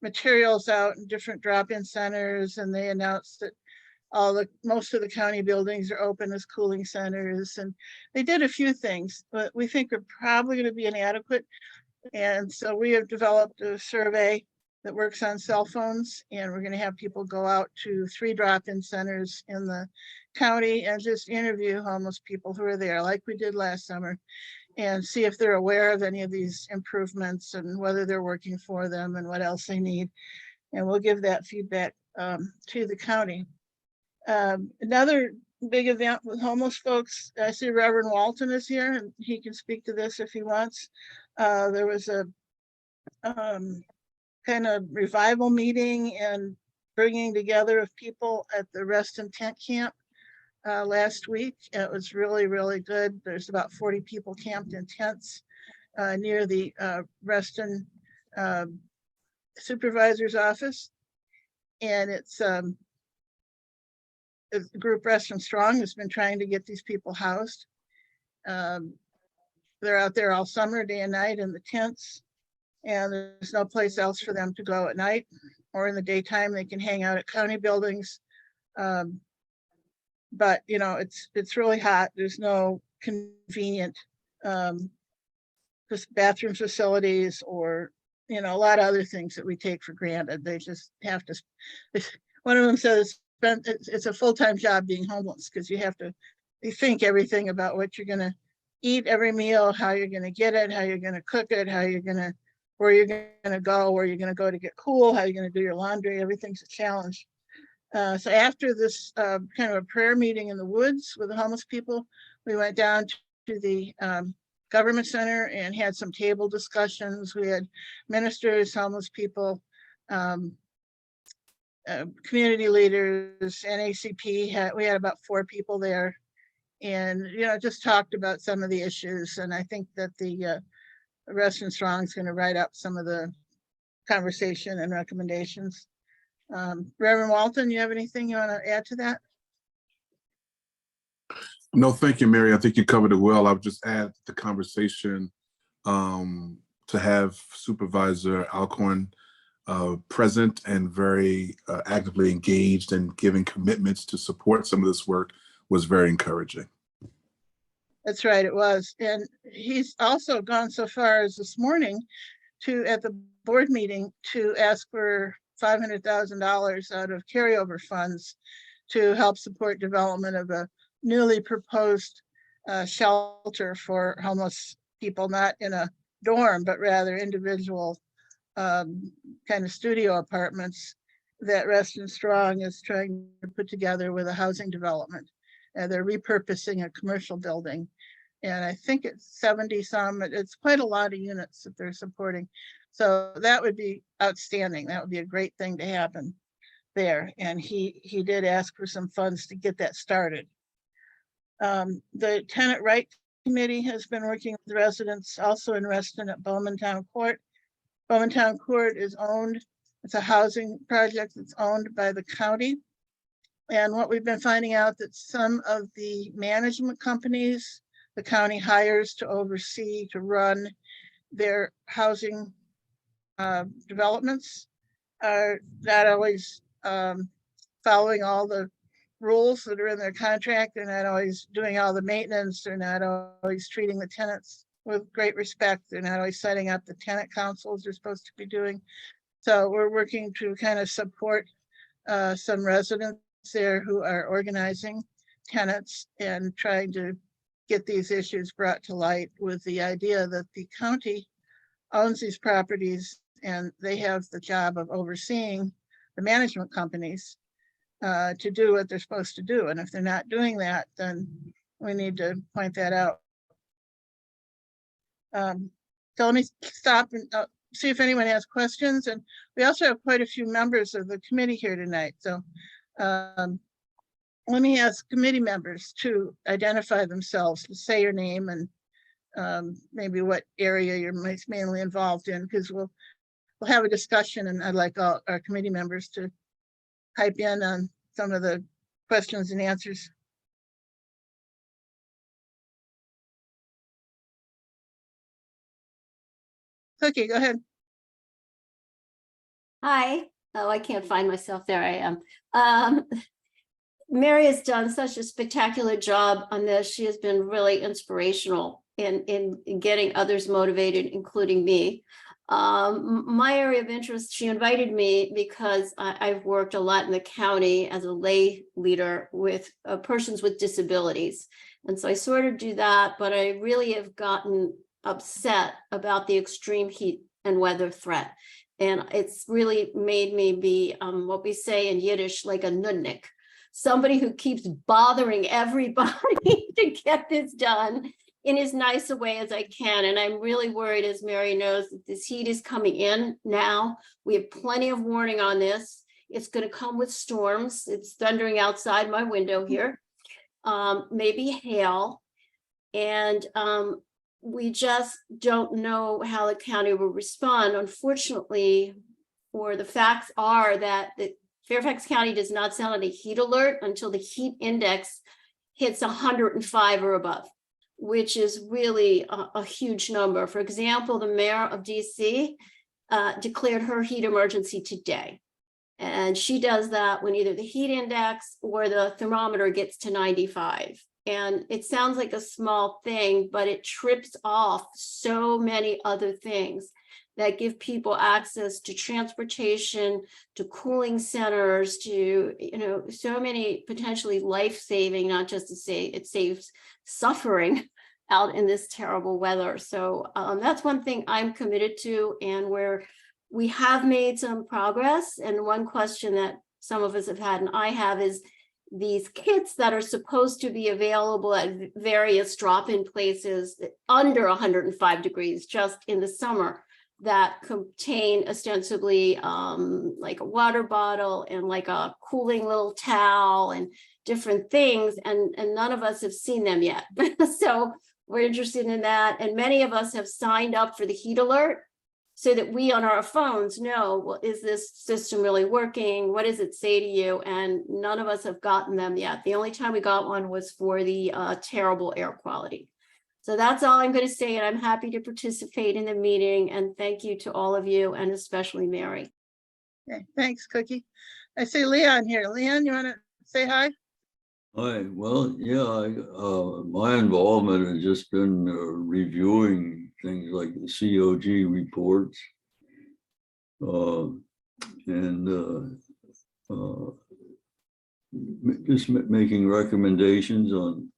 materials out in different drop-in centers, and they announced that most of the county buildings are open as cooling centers, and they did a few things, but we think are probably going to be inadequate. And so we have developed a survey that works on cell phones, and we're going to have people go out to 3 drop-in centers in the county and just interview homeless people who are there, like we did last summer, and see if they're aware of any of these improvements and whether they're working for them and what else they need. And we'll give that feedback to the county. Another big event with homeless folks, I see Reverend Walton is here, and he can speak to this if he wants. There was a kind of revival meeting and bringing together of people at the Rest and Tent Camp last week. It was really, really good. There's about 40 people camped in tents near the Reston supervisor's office. And it's a group Reston Strong has been trying to get these people housed. They're out there all summer, day and night in the tents, and there's no place else for them to go at night or in the daytime. They can hang out at county buildings. But you know, it's really hot. There's no convenient bathroom facilities or, you know, a lot of other things that we take for granted. They just have to, one of them says it's a full-time job being homeless, because you have to think everything about what you're gonna eat every meal, how you're gonna get it, how you're gonna cook it, how you're gonna, where you're gonna go, where you're gonna go to get cool, how you're gonna do your laundry. Everything's a challenge. So after this kind of a prayer meeting in the woods with the homeless people, we went down to the government center and had some table discussions. We had ministers, homeless people, community leaders, NAACP. We had about 4 people there, and you know, just talked about some of the issues. And I think that the Reston Strong is going to write up some of the conversation and recommendations. Reverend Walton, you have anything you want to add to that? No, thank you, Mary. I think you covered it well. I would just add the conversation to have Supervisor Alcorn present and very actively engaged and giving commitments to support some of this work was very encouraging. That's right, it was. And he's also gone so far as this morning to, at the board meeting, to ask for $500,000 out of carryover funds to help support development of a newly proposed shelter for homeless people, not in a dorm, but rather individual kind of studio apartments that Reston Strong is trying to put together with a housing development. They're repurposing a commercial building. And I think it's 70 some, it's quite a lot of units that they're supporting. So that would be outstanding. That would be a great thing to happen there. And he did ask for some funds to get that started. The Tenant Right Committee has been working with residents also in Reston at Bowman Town Court. Bowman Town Court is owned, it's a housing project that's owned by the county. And what we've been finding out that some of the management companies the county hires to oversee, to run their housing developments are not always following all the rules that are in their contract. They're not always doing all the maintenance. They're not always treating the tenants with great respect. They're not always setting up the tenant councils they're supposed to be doing. So we're working to kind of support some residents there who are organizing tenants and trying to get these issues brought to light, with the idea that the county owns these properties and they have the job of overseeing the management companies to do what they're supposed to do. And if they're not doing that, then we need to point that out. So let me stop and see if anyone has questions. And we also have quite a few members of the committee here tonight. So let me ask committee members to identify themselves, to say your name and maybe what area you're mainly involved in, because we'll have a discussion, and I'd like all our committee members to pipe in on some of the questions and answers. Cookie, go ahead. Hi. Oh, I can't find myself. There I am. Mary has done such a spectacular job on this. She has been really inspirational in getting others motivated, including me. My area of interest, she invited me because I've worked a lot in the county as a lay leader with persons with disabilities. And so I sort of do that, but I really have gotten upset about the extreme heat and weather threat. And it's really made me be what we say in Yiddish, like a nudnik, somebody who keeps bothering everybody to get this done. in as nice a way as I can. And I'm really worried, as Mary knows, that this heat is coming in now. We have plenty of warning on this. It's going to come with storms. It's thundering outside my window here. Maybe hail. And we just don't know how the county will respond. Unfortunately, or the facts are that the Fairfax County does not sound on a heat alert until the heat index hits 105 or above, which is really a huge number. For example, the mayor of DC declared her heat emergency today. And she does that when either the heat index or the thermometer gets to 95. And it sounds like a small thing, but it trips off so many other things that give people access to transportation, to cooling centers, to, you know, so many potentially life-saving, not just to say it saves suffering out in this terrible weather. So that's one thing I'm committed to, and where we have made some progress. And one question that some of us have had, and I have, is these kits that are supposed to be available at various drop-in places under 105 degrees just in the summer, that contain ostensibly like a water bottle and like a cooling little towel and different things. And none of us have seen them yet. So we're interested in that. And many of us have signed up for the heat alert so that we on our phones know, well, is this system really working? What does it say to you? And none of us have gotten them yet. The only time we got one was for the terrible air quality. So that's all I'm going to say, and I'm happy to participate in the meeting, and thank you to all of you, and especially Mary. Okay, thanks, Cookie. I see Leon here. Leon, you want to say hi? Hi, well, yeah, my involvement has just been reviewing things like the COG reports and just making recommendations on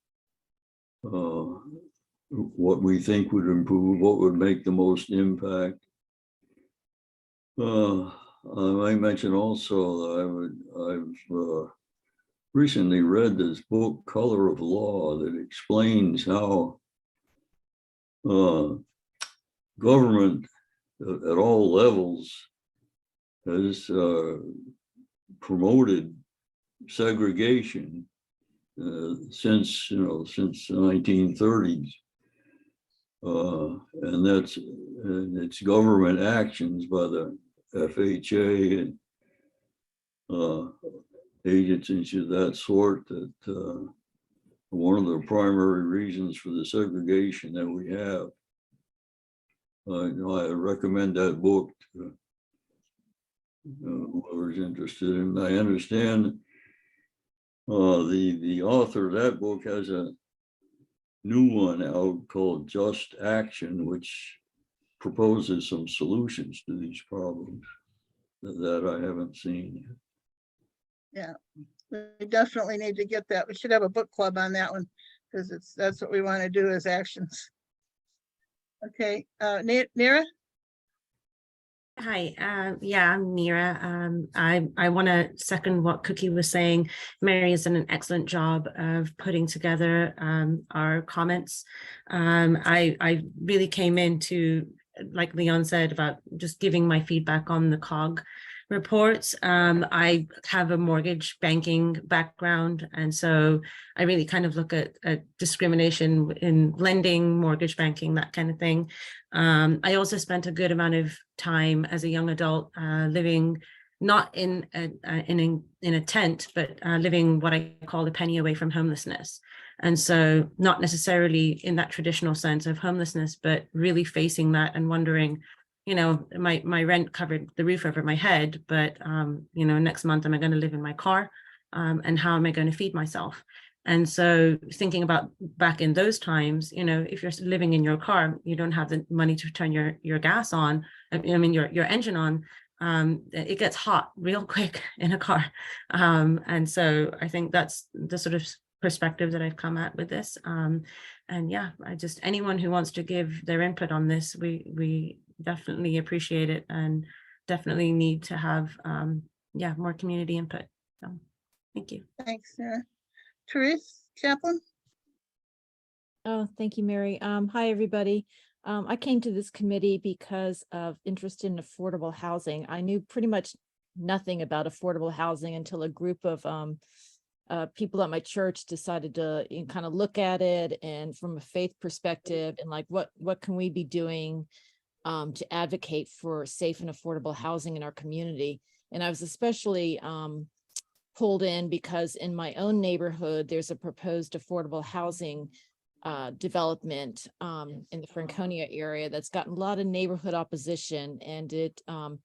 what we think would improve, what would make the most impact. I mentioned also that I've recently read this book, Color of Law, that explains how government at all levels has promoted segregation since the 1930s. And it's government actions by the FHA and agencies of that sort that one of the primary reasons for the segregation that we have. I recommend that book to whoever's interested. And I understand the author of that book has a new one out called Just Action, which proposes some solutions to these problems that I haven't seen yet. Yeah, we definitely need to get that. We should have a book club on that one, because that's what we want to do as actions. Okay, Nira? Hi, yeah, I'm Mira. I want to second what Cookie was saying. Mary has done an excellent job of putting together our comments. I really came into, like Leon said, about just giving my feedback on the COG reports. I have a mortgage banking background, and so I really kind of look at discrimination in lending, mortgage banking, that kind of thing. I also spent a good amount of time as a young adult living not in a tent, but living what I call a penny away from homelessness. And so not necessarily in that traditional sense of homelessness, but really facing that and wondering, my rent covered the roof over my head, but next month am I going to live in my car, and how am I going to feed myself? And so thinking about back in those times, if you're living in your car, you don't have the money to turn your gas on, your engine on, it gets hot real quick in a car. And so I think that's the sort of perspective that I've come at with this. And yeah, anyone who wants to give their input on this, we definitely appreciate it, and definitely need to have more community input. So thank you. Thanks, Therese Kaplan. Oh, thank you, Mary. Hi, everybody. I came to this committee because of interest in affordable housing. I knew pretty much nothing about affordable housing until a group of people at my church decided to kind of look at it, and from a faith perspective, and like what can we be doing to advocate for safe and affordable housing in our community. And I was especially pulled in because in my own neighborhood, there's a proposed affordable housing development in the Franconia area that's gotten a lot of neighborhood opposition, and it and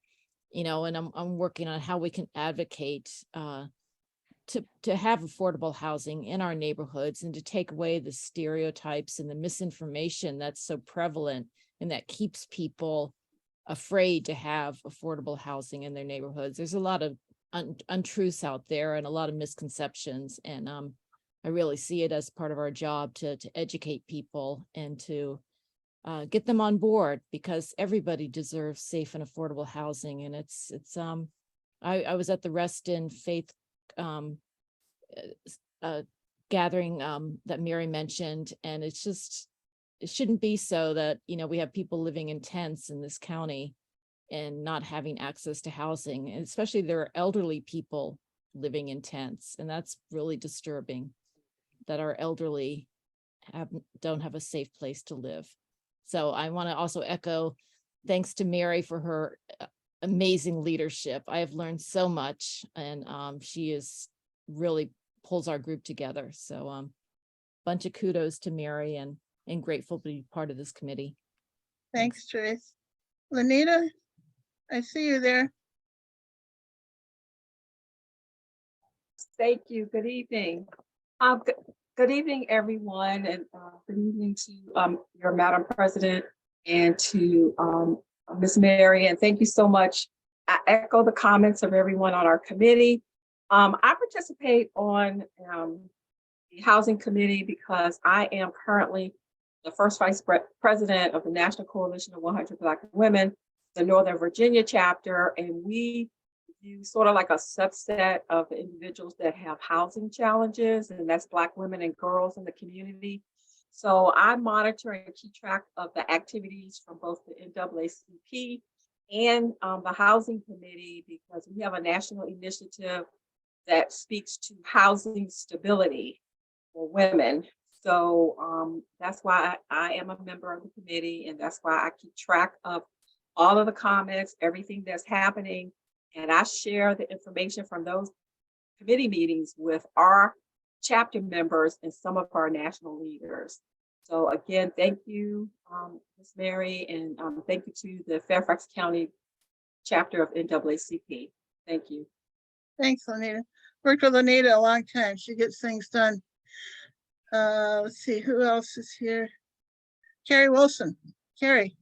I'm working on how we can advocate to have affordable housing in our neighborhoods, and to take away the stereotypes and the misinformation that's so prevalent and that keeps people afraid to have affordable housing in their neighborhoods. There's a lot of untruths out there and a lot of misconceptions, and I really see it as part of our job to educate people and to get them on board, because everybody deserves safe and affordable housing. And I was at the Reston Faith gathering that Mary mentioned, and it shouldn't be so that we have people living in tents in this county and not having access to housing, and especially there are elderly people living in tents, and that's really disturbing, that our elderly don't have a safe place to live. So I want to also echo thanks to Mary for her amazing leadership. I have learned so much, and she is really pulls our group together. So bunch of kudos to Mary, and grateful to be part of this committee. Thanks, Trace. Lanita, I see you there. Thank you. Good evening. Good evening, everyone, and good evening to your Madam President and to Ms. Mary, and thank you so much. I echo the comments of everyone on our committee. I participate on the Housing Committee because I am currently the first Vice President of the National Coalition of 100 Black Women, the Northern Virginia chapter, and we do sort of like a subset of the individuals that have housing challenges, and that's Black women and girls in the community. So I monitor and keep track of the activities from both the NAACP and the Housing Committee, because we have a national initiative that speaks to housing stability for women. So that's why I am a member of the committee, and that's why I keep track of all of the comments, everything that's happening, and I share the information from those committee meetings with our chapter members and some of our national leaders. So again, thank you, Ms. Mary, and thank you to the Fairfax County chapter of NAACP. Thank you. Thanks, Lanita. Worked with Lanita a long time. She gets things done. Let's see, who else is here? Carrie Wilson. Carrie.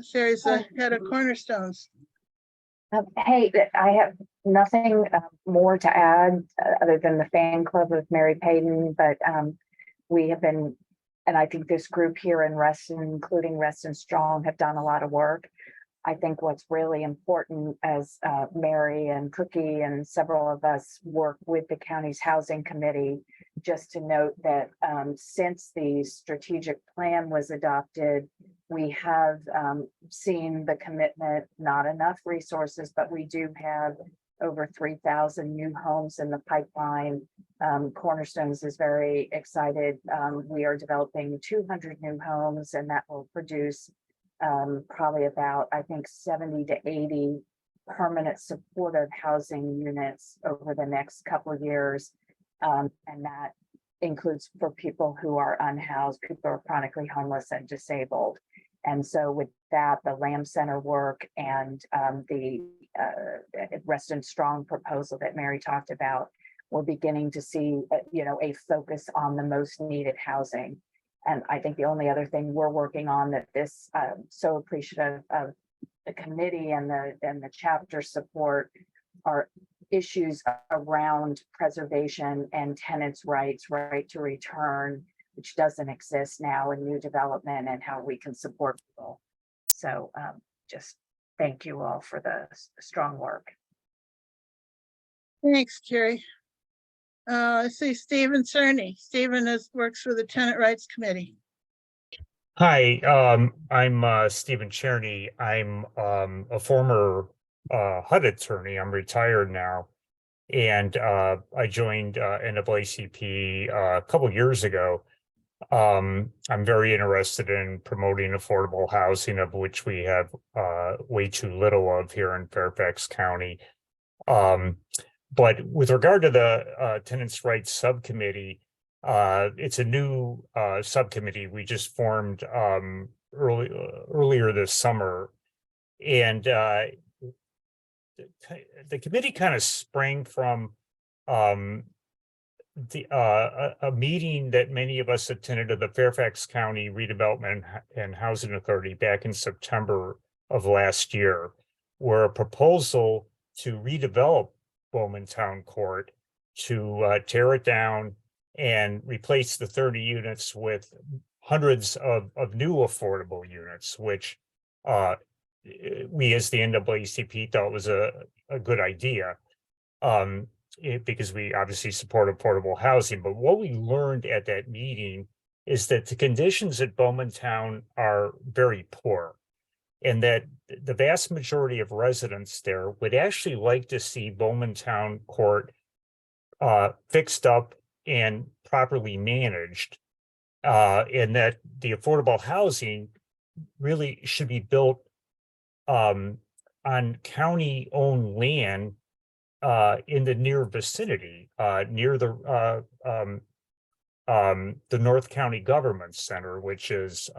Sherry's the head of Cornerstones. Hey, I have nothing more to add other than the fan club of Mary Payton, but we have been, and I think this group here in Reston, including Reston Strong, have done a lot of work. I think what's really important as Mary and Cookie and several of us work with the county's housing committee, just to note that since the strategic plan was adopted, we have seen the commitment, not enough resources, but we do have over 3,000 new homes in the pipeline. Cornerstones is very excited. We are developing 200 new homes, and that will produce probably about, I think, 70 to 80 permanent supportive housing units over the next couple of years. And that includes for people who are unhoused, people who are chronically homeless and disabled. And so with that, the Lamb Center work and the Reston Strong proposal that Mary talked about, we're beginning to see, a focus on the most needed housing. And I think the only other thing we're working on that this so appreciative of the committee and the chapter support are issues around preservation and tenants' rights, right to return, which doesn't exist now in new development, and how we can support people. So just thank you all for the strong work. Thanks, Carrie. I see Stephen Cerny. Stephen works for the Tenant Rights Committee. Hi, I'm Stephen Cherney. I'm a former HUD attorney. I'm retired now. And I joined NAACP a couple years ago. I'm very interested in promoting affordable housing, of which we have way too little of here in Fairfax County. But with regard to the Tenants' Rights Subcommittee, it's a new subcommittee we just formed earlier this summer. And the committee kind of sprang from a meeting that many of us attended at the Fairfax County Redevelopment and Housing Authority back in September of last year, where a proposal to redevelop Bowman Town Court, to tear it down and replace the 30 units with hundreds of new affordable units, which we as the NAACP thought was a good idea, because we obviously support affordable housing. But what we learned at that meeting is that the conditions at Bowman Town are very poor, and that the vast majority of residents there would actually like to see Bowman Town Court fixed up and properly managed, and that the affordable housing really should be built on county-owned land in the near vicinity, near the North County Government Center, which is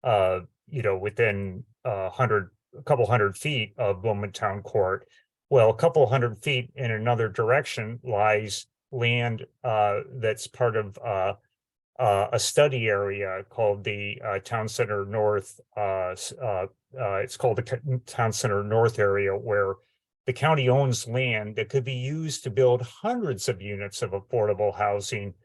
within a couple hundred feet of Bowman Town Court. Well, a couple hundred feet in another direction lies land that's part of a study area called the Town Center North. It's called the Town Center North area, where the county owns land that could be used to build hundreds of units of affordable housing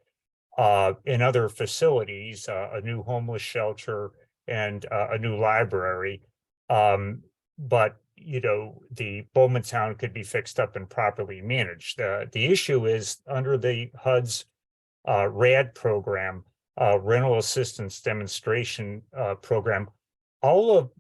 in other facilities, a new homeless shelter and a new library. But the Bowman Town could be fixed up and properly managed. The issue is under the HUD's RAD program, rental assistance demonstration program, all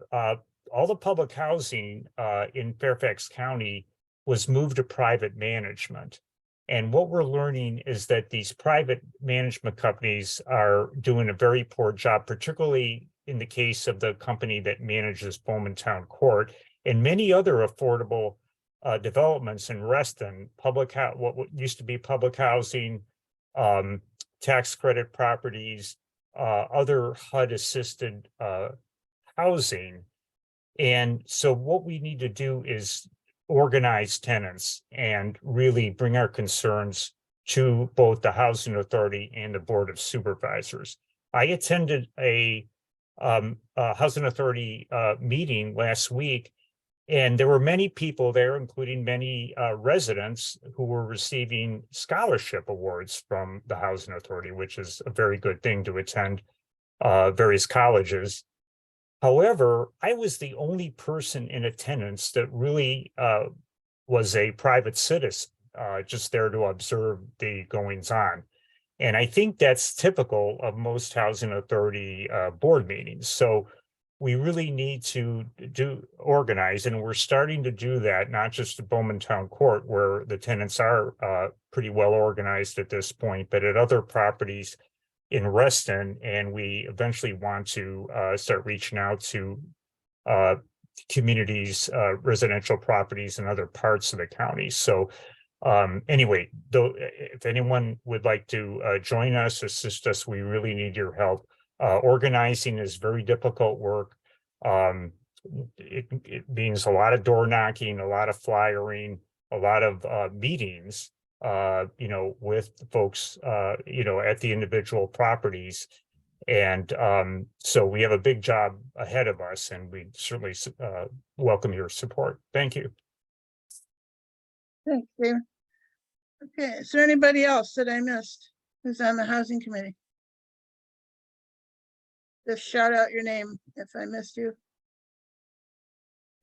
the public housing in Fairfax County was moved to private management. And what we're learning is that these private management companies are doing a very poor job, particularly in the case of the company that manages Bowman Town Court and many other affordable developments in Reston, what used to be public housing, tax credit properties, other HUD-assisted housing. And so what we need to do is organize tenants and really bring our concerns to both the Housing Authority and the Board of Supervisors. I attended a Housing Authority meeting last week, and there were many people there, including many residents who were receiving scholarship awards from the Housing Authority, which is a very good thing to attend various colleges. However, I was the only person in attendance that really was a private citizen, just there to observe the goings on. And I think that's typical of most Housing Authority board meetings. So we really need to organize, and we're starting to do that, not just at Bowman Town Court, where the tenants are pretty well organized at this point, but at other properties in Reston, and we eventually want to start reaching out to communities, residential properties in other parts of the county. So anyway, though, if anyone would like to join us, assist us, we really need your help. Organizing is very difficult work. It means a lot of door knocking, a lot of flyering, a lot of meetings, with folks, at the individual properties. And so we have a big job ahead of us, and we certainly welcome your support. Thank you. Thanks, David. Okay, is there anybody else that I missed who's on the Housing Committee? Just shout out your name if I missed you.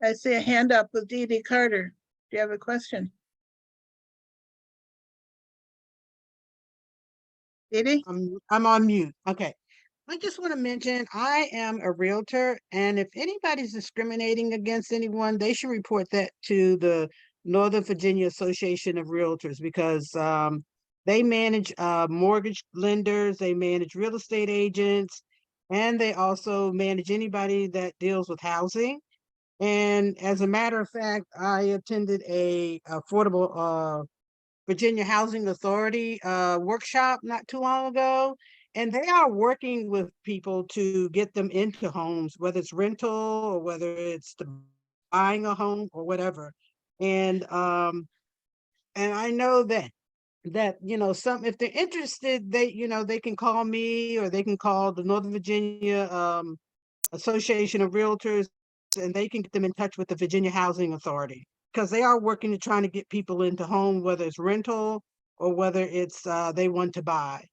I see a hand up with Dee Dee Carter. Do you have a question? Didi? I'm on mute. Okay. I just want to mention, I am a realtor, and if anybody's discriminating against anyone, they should report that to the Northern Virginia Association of Realtors, because they manage mortgage lenders, they manage real estate agents, and they also manage anybody that deals with housing. And as a matter of fact, I attended a affordable Virginia Housing Authority workshop not too long ago, and they are working with people to get them into homes, whether it's rental or whether it's buying a home or whatever. And I know that some, if they're interested, they can call me, or they can call the Northern Virginia Association of Realtors, and they can get them in touch with the Virginia Housing Authority, because they are working to trying to get people into home, whether it's rental or whether it's they want to buy.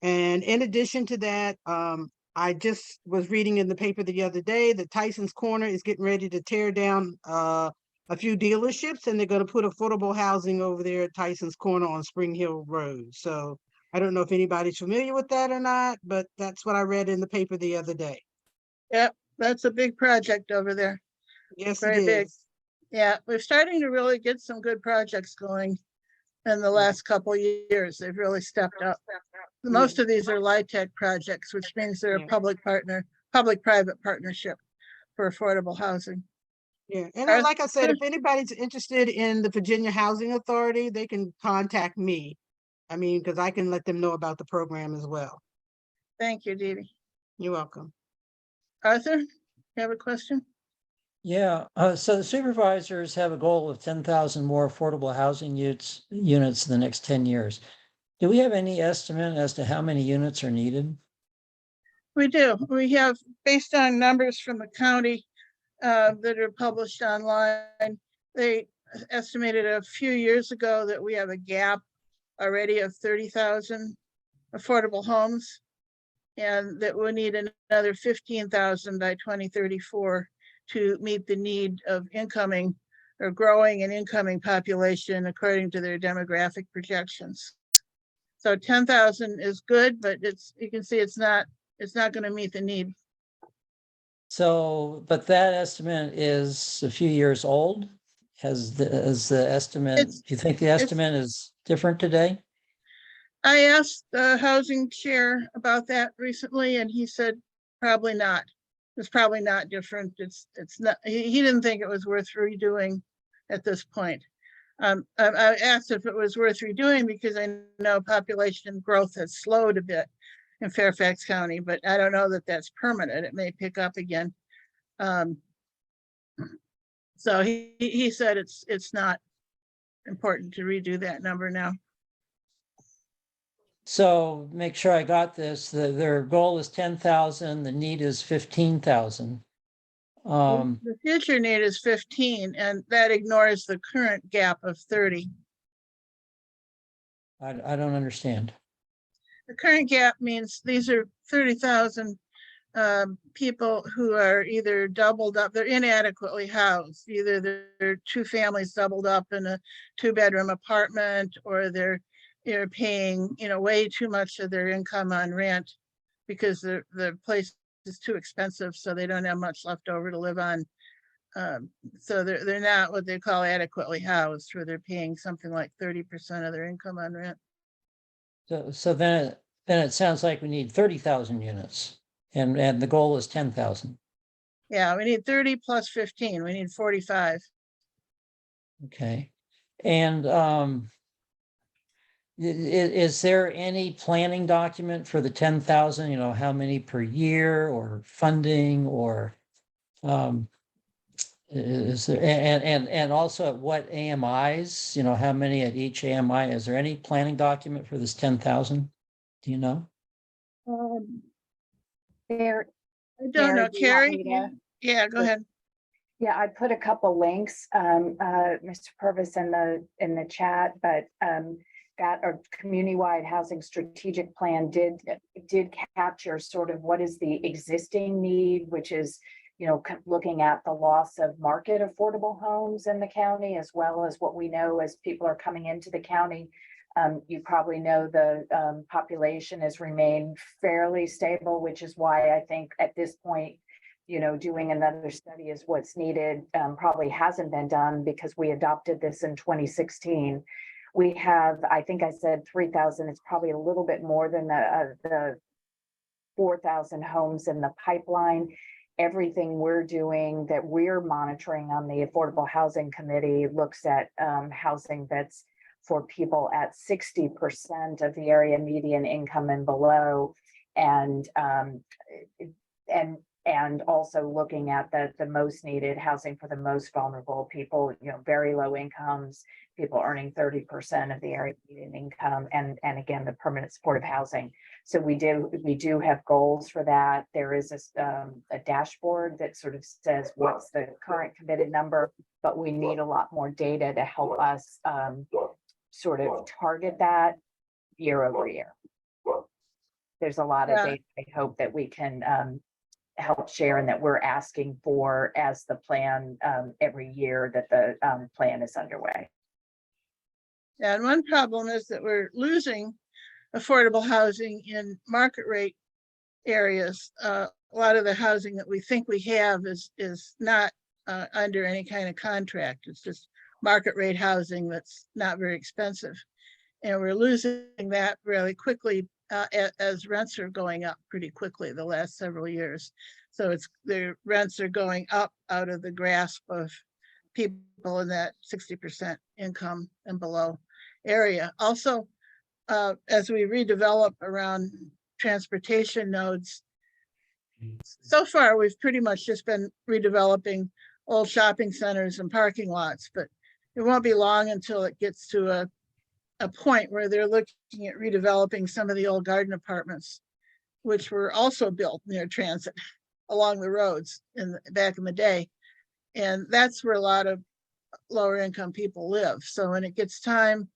And in addition to that, I just was reading in the paper the other day that Tyson's Corner is getting ready to tear down a few dealerships, and they're going to put affordable housing over there at Tyson's Corner on Spring Hill Road. So I don't know if anybody's familiar with that or not, but that's what I read in the paper the other day. Yep, that's a big project over there. Yes, Very it big. is. Yeah, we're starting to really get some good projects going in the last couple of years. They've really stepped up. Most of these are LIHTC projects, which means they're a public-private partnership for affordable housing. Yeah, and like I said, if anybody's interested in the Virginia Housing Authority, they can contact me. I mean, because I can let them know about the program as well. Thank you, Didi. You're welcome. Arthur, you have a question? Yeah, so the supervisors have a goal of 10,000 more affordable housing units in the next 10 years. Do we have any estimate as to how many units are needed? We do. We have, based on numbers from the county that are published online, they estimated a few years ago that we have a gap already of 30,000 affordable homes, and that we'll need another 15,000 by 2034 to meet the need of incoming or growing and incoming population according to their demographic projections. So 10,000 is good, but you can see it's not going to meet the need. So, but that estimate is a few years old. Has the estimate, do you think the estimate is different today? I asked the housing chair about that recently, and he said probably not. It's probably not different. It's not. He didn't think it was worth redoing at this point. I asked if it was worth redoing because I know population growth has slowed a bit in Fairfax County, but I don't know that that's permanent. It may pick up again. So he said it's not important to redo that number now. So make sure I got this, their goal is 10,000, the need is 15,000. The future need is 15, and that ignores the current gap of 30. I don't understand. The current gap means these are 30,000 people who are either doubled up, they're inadequately housed. Either they're two families doubled up in a 2-bedroom apartment, or they're paying way too much of their income on rent because the place is too expensive, so they don't have much left over to live on. So they're not what they call adequately housed, where they're paying something like 30% of their income on rent. So then it sounds like we need 30,000 units, and the goal is 10,000. Yeah, we need 30 plus 15. We need 45. Okay, and is there any planning document for the 10,000? How many per year, or funding, or is there, and also at what AMIs? How many at each AMI? Is there any planning document for this 10,000? Do you know? There, I don't know, do you want Carrie. me to- Yeah, go ahead. Yeah, I put a couple links, Mr. Purvis, in the chat, but that our community-wide housing strategic plan did capture sort of what is the existing need, which is, looking at the loss of market affordable homes in the county, as well as what we know as people are coming into the county, You probably know the population has remained fairly stable, which is why I think at this point, you know, doing another study is what's needed. Probably hasn't been done because we adopted this in 2016. We have, I think I said 3,000. It's probably a little bit more than the 4,000 homes in the pipeline. Everything we're doing that we're monitoring on the Affordable Housing Committee looks at housing that's for people at 60% of the area median income and below, and also looking at the most needed housing for the most vulnerable people, you know, very low incomes, people earning 30% of the area median income, and again, the permanent supportive housing. So we do have goals for that. There is a dashboard that sort of says what's the current committed number, but we need a lot more data to help us sort of target that year over year. There's a lot of data I hope that we can help share and that we're asking for as the plan every year that the plan is underway. Yeah, and one problem is that we're losing affordable housing in market rate areas. A lot of the housing that we think we have is not under any kind of contract. It's just market rate housing that's not very expensive. And we're losing that really quickly as rents are going up pretty quickly the last several years. So the rents are going up out of the grasp of people in that 60% income and below area. Also, as we redevelop around transportation nodes, so far we've pretty much just been redeveloping old shopping centers and parking lots, but it won't be long until it gets to a point where they're looking at redeveloping some of the old garden apartments, which were also built near transit along the roads back in the day. And that's where a lot of lower income people live. So when it gets time,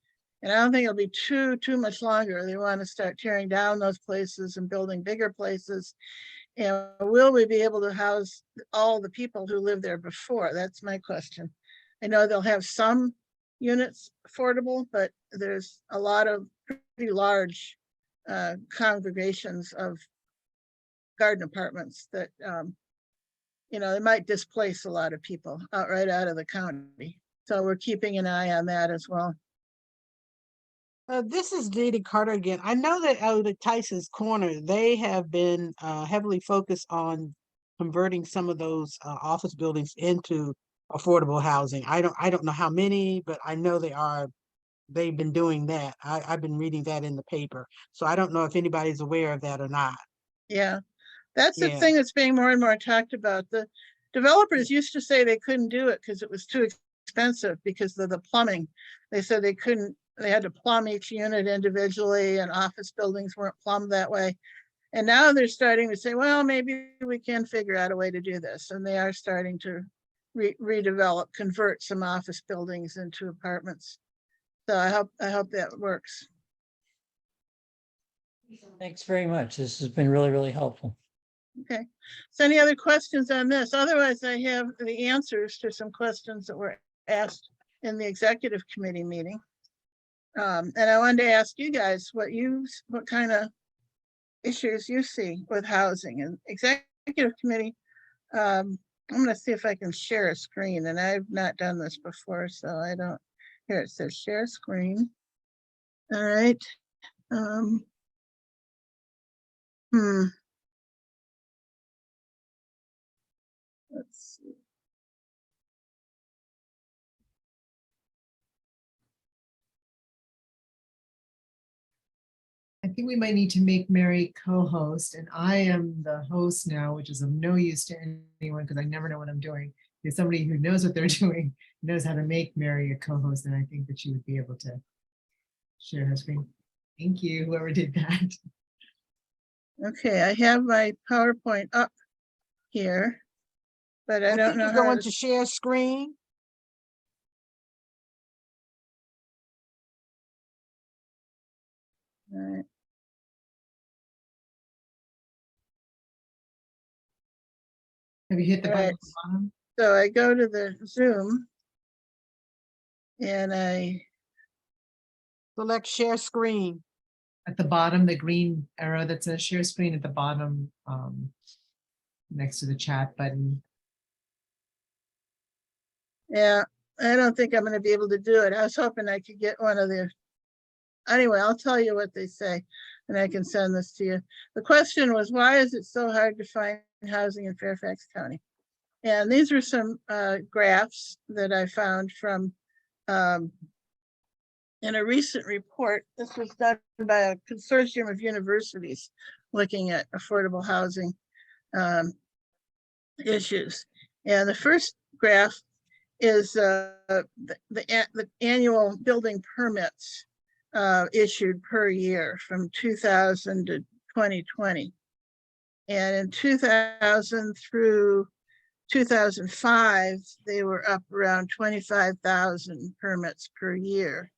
and I don't think it'll be too much longer, they want to start tearing down those places and building bigger places. And will we be able to house all the people who lived there before? That's my question. I know they'll have some units affordable, but there's a lot of pretty large congregations of garden apartments that, you know, they might displace a lot of people right out of the county. So we're keeping an eye on that as well. This is Dee Carter again. I know that out at Tyson's Corner, they have been heavily focused on converting some of those office buildings into affordable housing. I don't know how many, but I know they've been doing that. I've been reading that in the paper. So I don't know if anybody's aware of that or not. Yeah, that's the thing that's being more and more talked about. The developers used to say they couldn't do it because it was too expensive because of the plumbing. They said they couldn't, they had to plumb each unit individually, and office buildings weren't plumbed that way. And now they're starting to say, well, maybe we can figure out a way to do this. And they are starting to redevelop, convert some office buildings into apartments. So I hope that works. Thanks very much. This has been really, really helpful. Okay. So any other questions on this? Otherwise, I have the answers to some questions that were asked in the executive committee meeting. And I wanted to ask you guys what kind of issues you see with housing and executive committee. I'm going to see if I can share a screen, and I've not done this before, so I don't. Here it says share screen. All right. Let's see. I think we might need to make Mary co-host, and I am the host now, which is of no use to anyone because I never know what I'm doing. If somebody who knows what they're doing knows how to make Mary a co-host, then I think that she would be able to share her screen. Thank you, whoever did that. Okay, I have my PowerPoint up here, but I don't know you're how going to share screen. All right. Have you hit the button at the bottom? So I go to the Zoom and I Select share screen. At the bottom, the green arrow that says share screen at the bottom, next to the chat button. Yeah, I don't think I'm gonna be able to do it. I was hoping I could get one of the. Anyway, I'll tell you what they say and I can send this to you. The question was, why is it so hard to find housing in Fairfax County? And these are some graphs that I found from in a recent report. This was done by a consortium of universities looking at affordable housing issues. And the first graph is the annual building permits issued per year from 2000 to 2020. And in 2000 through 2005, they were up around 25,000 permits per year.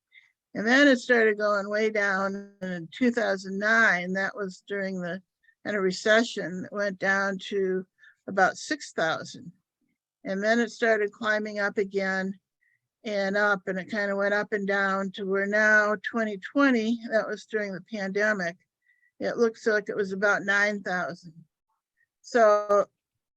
And then it started going way down. And in 2009, that was during the kind of recession, it went down to about 6,000. And then it started climbing up again and up, and it kind of went up and down to where now 2020, that was during the pandemic, it looks like it was about 9,000. So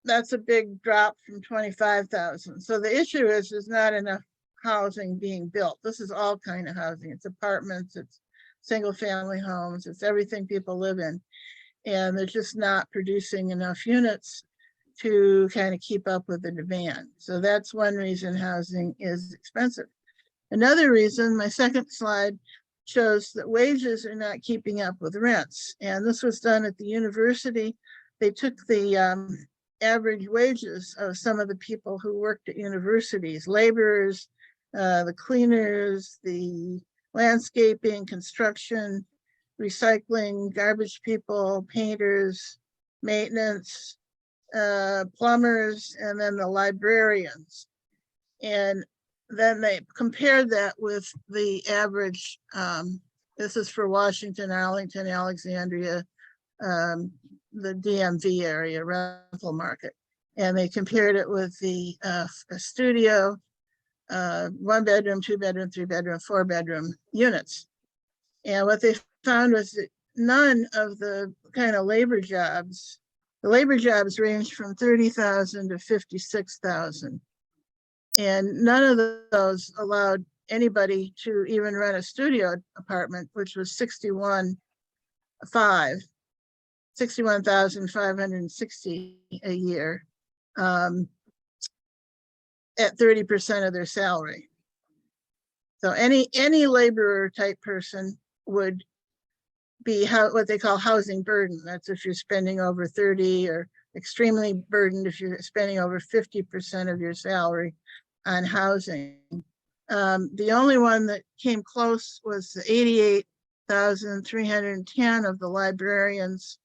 that's a big drop from 25,000. So the issue is there's not enough housing being built. This is all kind of housing. It's apartments, it's single family homes, it's everything people live in. And they're just not producing enough units to kind of keep up with the demand. So that's one reason housing is expensive. Another reason, my second slide shows that wages are not keeping up with rents. And this was done at the university. They took the average wages of some of the people who worked at universities, laborers, the cleaners, the landscaping, construction, recycling, garbage people, painters, maintenance, plumbers, and then the librarians. And then they compared that with the average, this is for Washington, Arlington, Alexandria, the DMV area, rental market. And they compared it with the a studio, 1 bedroom, 2 bedroom, 3 bedroom, 4 bedroom units. And what they found was that none of the kind of labor jobs, the labor jobs ranged from 30,000 to 56,000. And none of those allowed anybody to even rent a studio apartment, which was 61,560 a year at 30% of their salary. So any laborer type person would be what they call housing burden. That's if you're spending over 30, or extremely burdened if you're spending over 50% of your salary on housing. The only one that came close was the 88,310 of the librarians,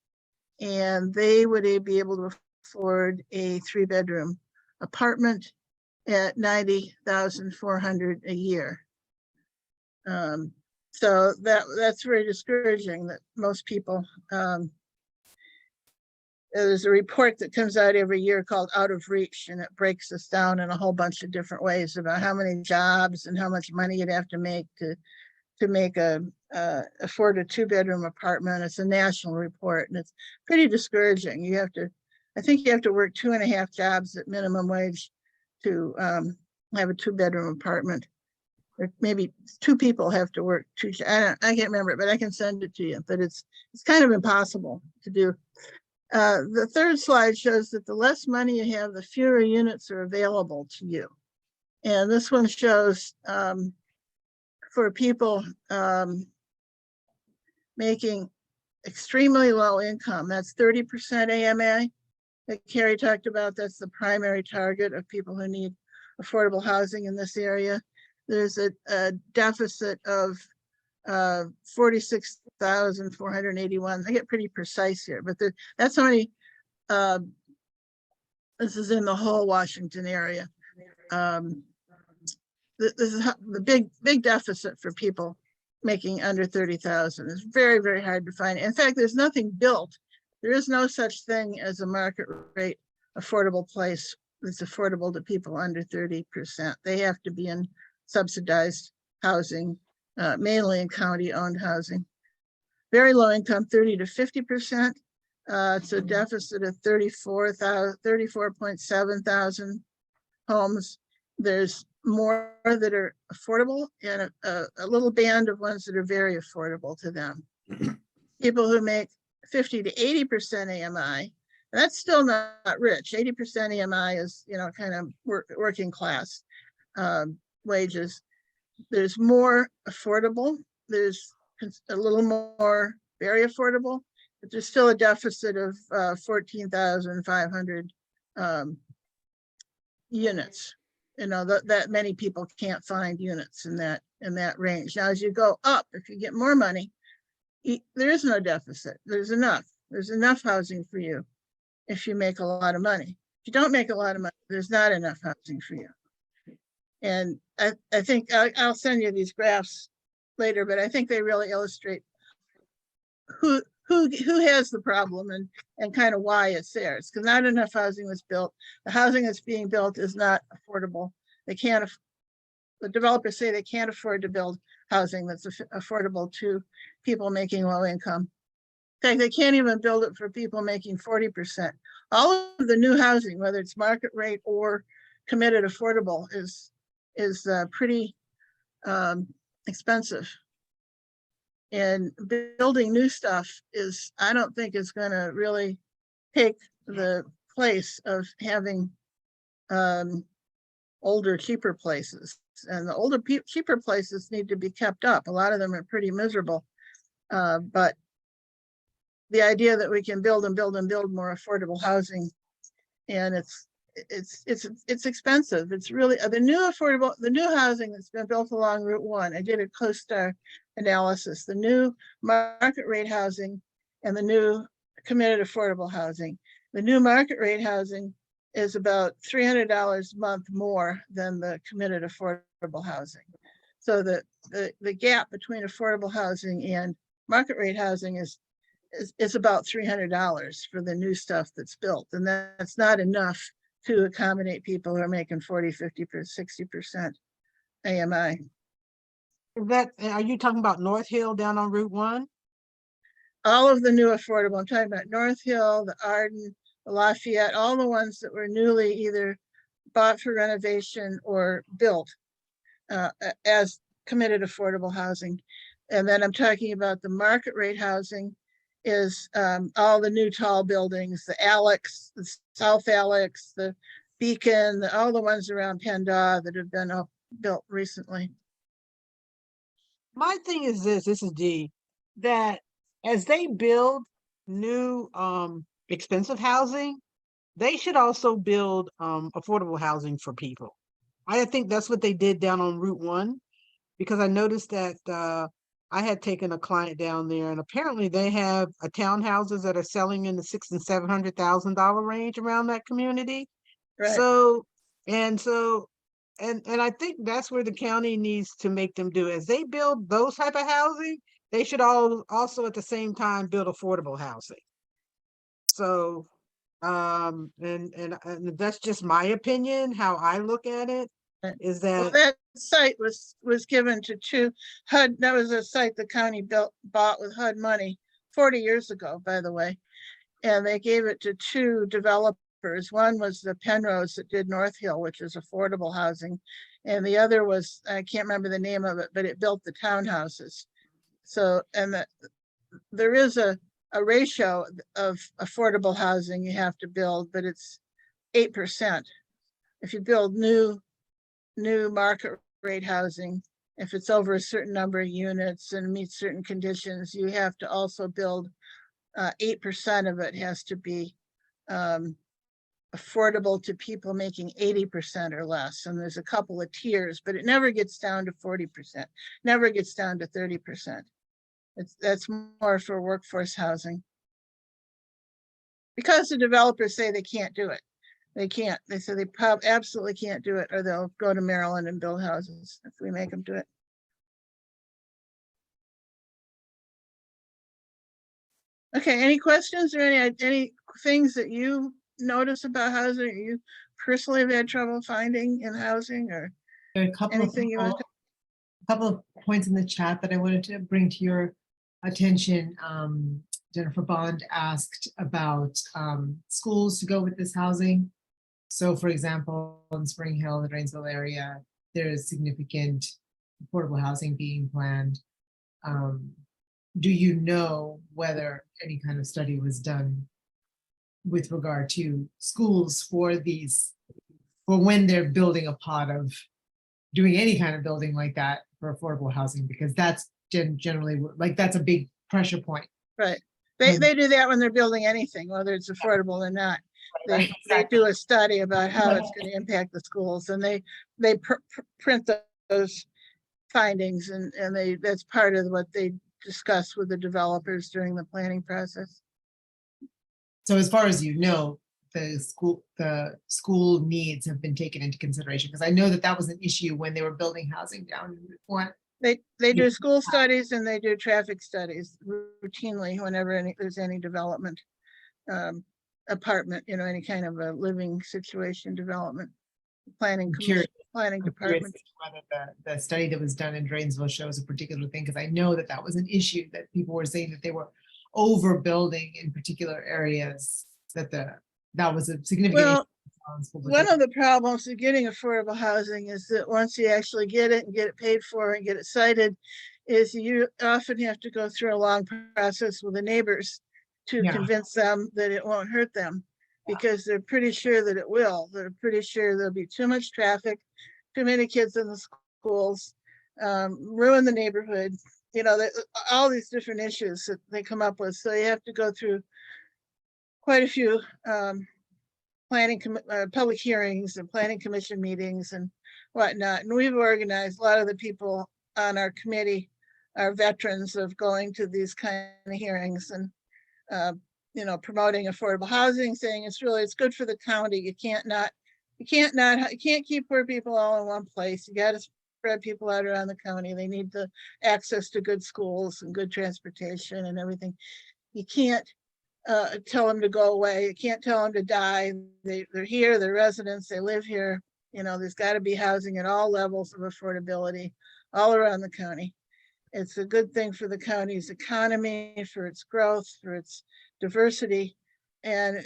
and they would be able to afford a 3-bedroom apartment at 90,400 a year. So that's very discouraging that most people, there's a report that comes out every year called Out of Reach, and it breaks this down in a whole bunch of different ways about how many jobs and how much money you'd have to make to make afford a 2-bedroom apartment. It's a national report, and it's pretty discouraging. I think you have to work 2.5 jobs at minimum wage to have a 2-bedroom apartment. Or maybe 2 people have to work 2. I can't remember it, but I can send it to you. But it's kind of impossible to do. The third slide shows that the less money you have, the fewer units are available to you. And this one shows for people making extremely low income, that's 30% AMA that Carrie talked about. That's the primary target of people who need affordable housing in this area. There's a deficit of 46,481. I get pretty precise here, but that's how many, this is in the whole Washington area. This is the big deficit for people making under 30,000. It's very, very hard to find. In fact, there's nothing built. There is no such thing as a market rate affordable place that's affordable to people under 30%. They have to be in subsidized housing mainly in county-owned housing. Very low income, 30 to 50%. It's a deficit of 34.7 thousand homes. There's more that are affordable and a little band of ones that are very affordable to them. People who make 50 to 80% AMI, that's still not rich. 80% AMI is, you know, kind of working class wages. There's more affordable. There's a little more very affordable, but there's still a deficit of 14,500 units. You know, that many people can't find units in that range. Now, as you go up, if you get more money, there is no deficit. There's enough housing for you if you make a lot of money. If you don't make a lot of money, there's not enough housing for you. And I think I'll send you these graphs later, but I think they really illustrate who has the problem and kind of why it's there. It's because not enough housing was built. The housing that's being built is not affordable. The developers say they can't afford to build housing that's affordable to people making low income. In fact, they can't even build it for people making 40%. All of the new housing, whether it's market rate or committed affordable, is pretty expensive. And building new stuff I don't think is going to really take the place of having older, cheaper places. And the older, cheaper places need to be kept up. A lot of them are pretty miserable. But the idea that we can build and build and build more affordable housing, and it's expensive. It's really the new housing that's been built along Route 1. I did a CoStar analysis. The new market rate housing and the new committed affordable housing. The new market rate housing is about $300 a month more than the committed affordable housing. So the gap between affordable housing and market rate housing is about $300 for the new stuff that's built. And that's not enough to accommodate people who are making 40, 50, 60% AMI. Are you talking about North Hill down on Route 1? All of the new affordable, I'm talking about North Hill, the Arden, the Lafayette, all the ones that were newly either bought for renovation or built as committed affordable housing. And then I'm talking about the market rate housing is all the new tall buildings, the Alex, the South Alex, the Beacon, all the ones around Penda that have been built recently. My thing is this is Dee, that as they build new expensive housing, they should also build affordable housing for people. I think that's what they did down on Route 1, because I noticed that I had taken a client down there, and apparently they have townhouses that are selling in the $600,000 and $700,000 range around that community. Right. And I think that's where the county needs to make them do. As they build those type of housing, they should also at the same time build affordable housing. So, and that's just my opinion, how I look at it, is that. Well, that site was given to HUD. That was a site the county bought with HUD money 40 years ago, by the way. And they gave it to two developers. One was the Penrose that did North Hill, which is affordable housing. And the other was, I can't remember the name of it, but it built the townhouses. So, and there is a ratio of affordable housing you have to build, but it's 8%. If you build new market rate housing, if it's over a certain number of units and meets certain conditions, you have to also build 8% of it has to be affordable to people making 80% or less. And there's a couple of tiers, but it never gets down to 40%, never gets down to 30%. That's more for workforce housing. Because the developers say they can't do it. They can't. They say they absolutely can't do it, or they'll go to Maryland and build houses if we make them do it. Okay, any questions or any things that you notice about housing, or you personally have had trouble finding in housing, or There are a couple anything of you want people couple of points in the chat that I wanted to bring to your attention. Jennifer Bond asked about schools to go with this housing. So for example, in Spring Hill, the Drainsville area, there is significant affordable housing being planned. Do you know whether any kind of study was done with regard to schools for these, for when they're building a pot of doing any kind of building like that for affordable housing? Because that's generally, like, that's a big pressure point. Right. They do that when they're building anything, whether it's affordable or not. They do a study about how it's going to impact the schools, and they print those findings, and that's part of what they discuss with the developers during the planning process. So as far as you know, the school needs have been taken into consideration, because I know that was an issue when they were building housing down in Route 1. They do school studies and they do traffic studies routinely whenever there's any development, apartment, any kind of a living situation development, planning department. Whether the study that was done in Drainsville shows a particular thing, because I know that was an issue that people were saying that they were overbuilding in particular areas, that was a significant issue. One of the problems of getting affordable housing is that once you actually get it and get it paid for and get it cited, is you often have to go through a long process with the neighbors to convince them that it won't hurt them, because they're pretty sure that it will. They're pretty sure there'll be too much traffic, too many kids in the schools, ruin the neighborhood, all these different issues that they come up with. So you have to go through quite a few public hearings and planning commission meetings and whatnot. And we've organized, a lot of the people on our committee are veterans of going to these kind of hearings and, promoting affordable housing, saying it's good for the county. You can't keep poor people all in one place. You got to spread people out around the county. They need the access to good schools and good transportation and everything. You can't tell them to go away. You can't tell them to die. They're here, they're residents, they live here. There's got to be housing at all levels of affordability all around the county. It's a good thing for the county's economy, for its growth, for its diversity. And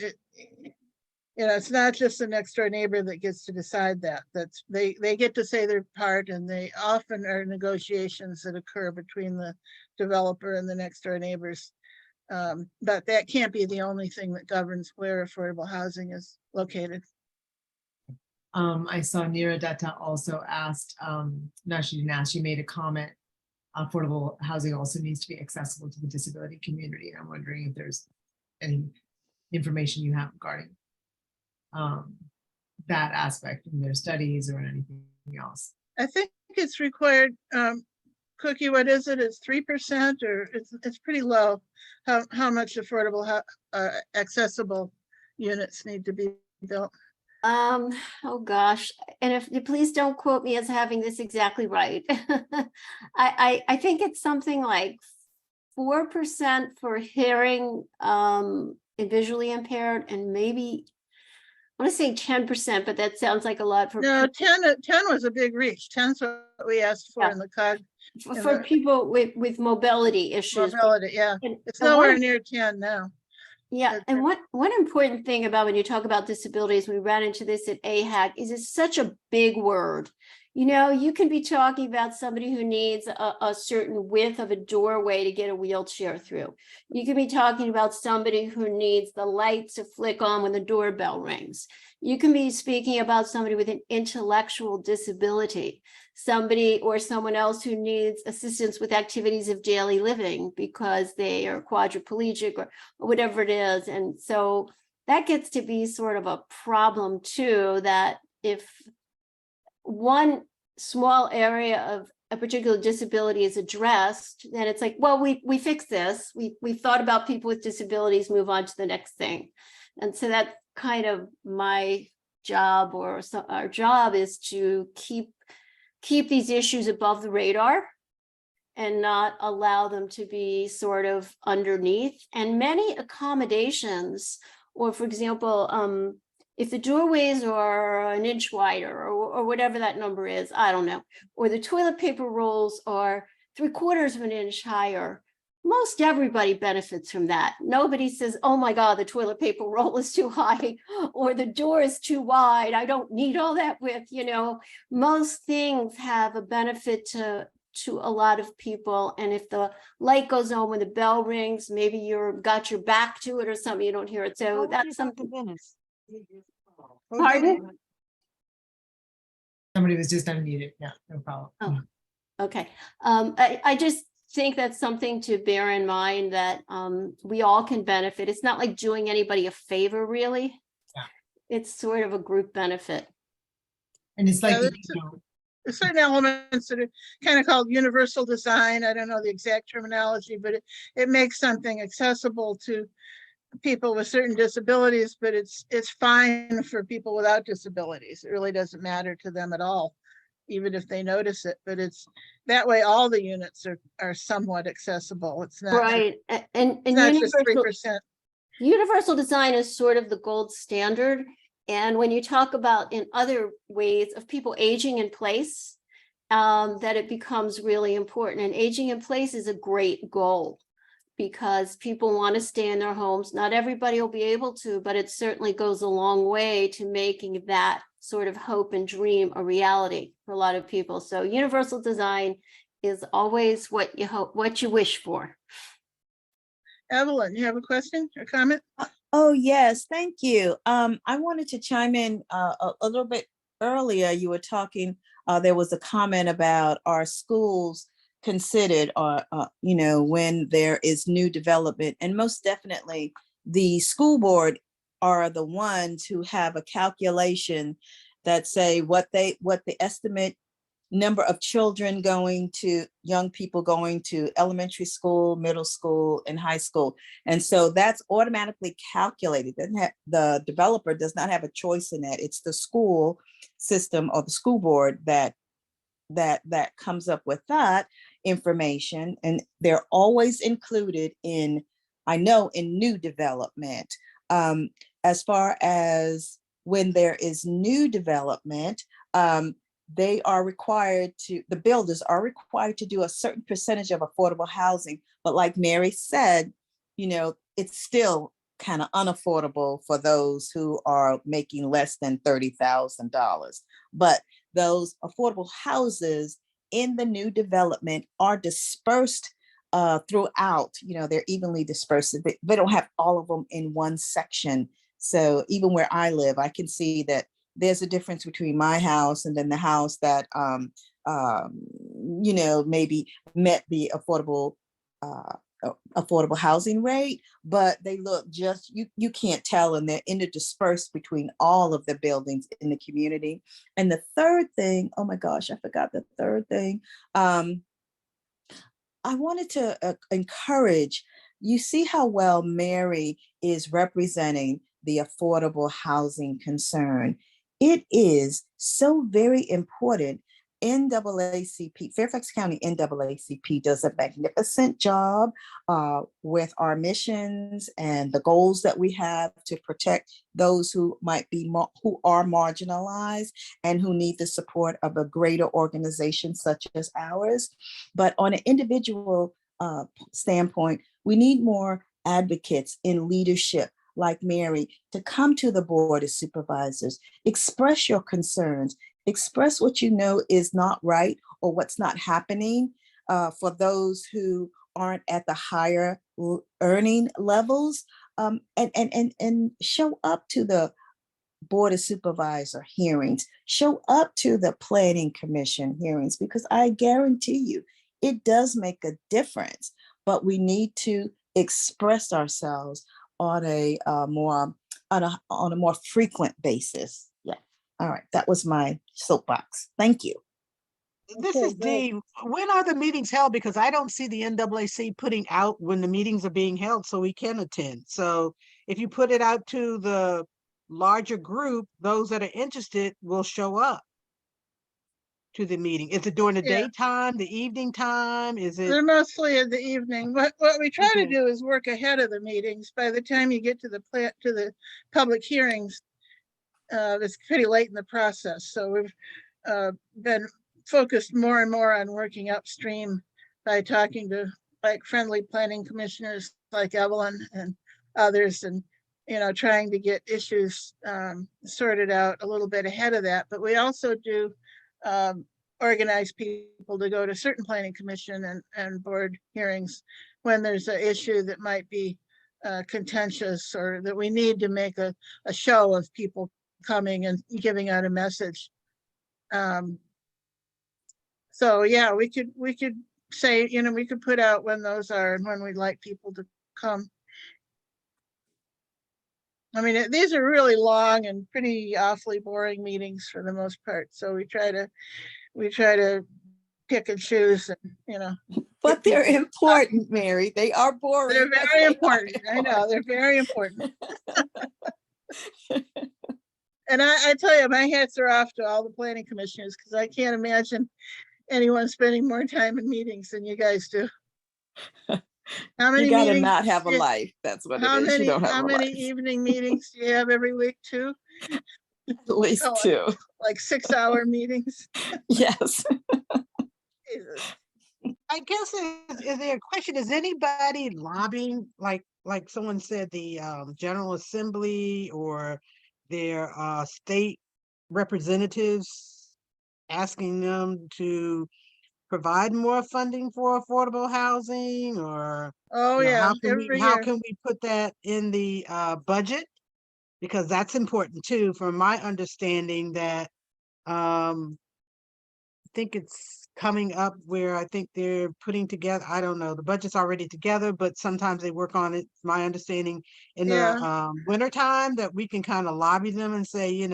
it's not just the next door neighbor that gets to decide that. They get to say their part, and they often are negotiations that occur between the developer and the next door neighbors. But that can't be the only thing that governs where affordable housing is located. I saw Neera Dutta also asked, no, she didn't ask, she made a comment. Affordable housing also needs to be accessible to the disability community. I'm wondering if there's any information you have regarding that aspect in their studies or anything else. I think it's required. Cookie, what is it? It's 3%, or it's pretty low. How much affordable, accessible units need to be built? Oh gosh, and if you please don't quote me as having this exactly right. I think it's something like 4% for hearing and visually impaired, and maybe I want to say 10%, but that sounds like a lot for no 10 was a big reach. 10's what we asked for in the COG. For people with mobility issues. Mobility, yeah. It's nowhere near 10 now. Yeah, and one important thing about when you talk about disabilities, we ran into this at AHAC, is it's such a big word. You can be talking about somebody who needs a certain width of a doorway to get a wheelchair through. You can be talking about somebody who needs the lights to flick on when the doorbell rings. You can be speaking about somebody with an intellectual disability, somebody or someone else who needs assistance with activities of daily living because they are quadriplegic or whatever it is. And so that gets to be sort of a problem too, that if one small area of a particular disability is addressed, then it's like, well, we fixed this. We thought about people with disabilities, move on to the next thing. And so that's kind of my job, or our job, is to keep these issues above the radar and not allow them to be sort of underneath. And many accommodations, or for example, if the doorways are an inch wider or whatever that number is, I don't know, or the toilet paper rolls are 3/4 of an inch higher, most everybody benefits from that. Nobody says, oh my God, the toilet paper roll is too high or the door is too wide. I don't need all that width, you know. Most things have a benefit to a lot of people. And if the light goes on when the bell rings, maybe you're got your back to it or something, you don't hear it. So that's something. Pardon? Somebody was just unmuted. Yeah, no problem. Oh, okay. I just think that's something to bear in mind, that we all can benefit. It's not like doing anybody a favor, really. Yeah. It's sort of a group benefit. And it's like, Yeah, there's certain elements that are kind of called universal design. I don't know the exact terminology, but it makes something accessible to people with certain disabilities, but it's fine for people without disabilities. It really doesn't matter to them at all, even if they notice it. But it's that way all the units are somewhat accessible. It's not right. And not just 3%. Universal design is sort of the gold standard. And when you talk about in other ways of people aging in place, that it becomes really important. And aging in place is a great goal, because people want to stay in their homes. Not everybody will be able to, but it certainly goes a long way to making that sort of hope and dream a reality for a lot of people. So universal design is always what you hope, what you wish for. Evelyn, you have a question or comment? Oh, yes, thank you. I wanted to chime in a little bit earlier. You were talking, there was a comment about our schools considered, you know, when there is new development. And most definitely, the school board are the ones who have a calculation that say what the estimate number of children going to, young people going to elementary school, middle school, and high school. And so that's automatically calculated. The developer does not have a choice in that. It's the school system or the school board that comes up with that information. And they're always included in, I know, in new development. As far as when there is new development, they are required to, the builders are required to do a certain percentage of affordable housing. But like Mary said, you know, it's still kind of unaffordable for those who are making less than $30,000. But those affordable houses in the new development are dispersed throughout, you know, they're evenly dispersed. They don't have all of them in one section. So even where I live, I can see that there's a difference between my house and then the house that, you know, maybe met the affordable housing rate, but they look just, you can't tell, and they're interdispersed between all of the buildings in the community. And the third thing, oh my gosh, I forgot the third thing. I wanted to encourage, you see how well Mary is representing the affordable housing concern. It is so very important. NAACP, Fairfax County NAACP does a magnificent job with our missions and the goals that we have to protect those who might be who are marginalized and who need the support of a greater organization such as ours. But on an individual standpoint, we need more advocates in leadership like Mary to come to the Board of Supervisors, express your concerns, express what you know is not right or what's not happening for those who aren't at the higher earning levels, and show up to the Board of Supervisor hearings, show up to the Planning Commission hearings, because I guarantee you it does make a difference, but we need to express ourselves on a more frequent basis. Yeah. All right. That was my soapbox. Thank you. This is Dee. When are the meetings held? Because I don't see the NAACP putting out when the meetings are being held so we can attend. So if you put it out to the larger group, those that are interested will show up to the meeting. Is it during the daytime, the evening time? Is it? They're mostly in the evening. What we try to do is work ahead of the meetings. By the time you get to the public hearings, it's pretty late in the process. So we've been focused more and more on working upstream by talking to like friendly planning commissioners like Evelyn and others, and trying to get issues sorted out a little bit ahead of that. But we also do organize people to go to certain planning commission and board hearings when there's an issue that might be contentious, or that we need to make a show of people coming and giving out a message. So yeah, we could say, we could put out when those are and when we'd like people to come. I mean, these are really long and pretty awfully boring meetings for the most part. So we try to pick and choose, and But they're important, Mary. They are boring. they're very important. I know they're very important. And I tell you, my hats are off to all the planning commissioners, because I can't imagine anyone spending more time in meetings than you guys do. How many You gotta meetings? not have a life. That's what it is. You don't have How a many life. evening meetings do you have every week too? At least Oh, two. Like 6-hour meetings? Yes. Jesus. I guess is there a question? Is anybody lobbying, like someone said, the General Assembly or their state representatives, asking them to provide more funding for affordable housing, or Oh yeah, every how year. can we put that in the budget? Because that's important too, from my understanding, that I think it's coming up where I think they're putting together, I don't know, the budget's already together, but sometimes they work on it, my understanding, in the winter time, that we can kind of lobby them and say,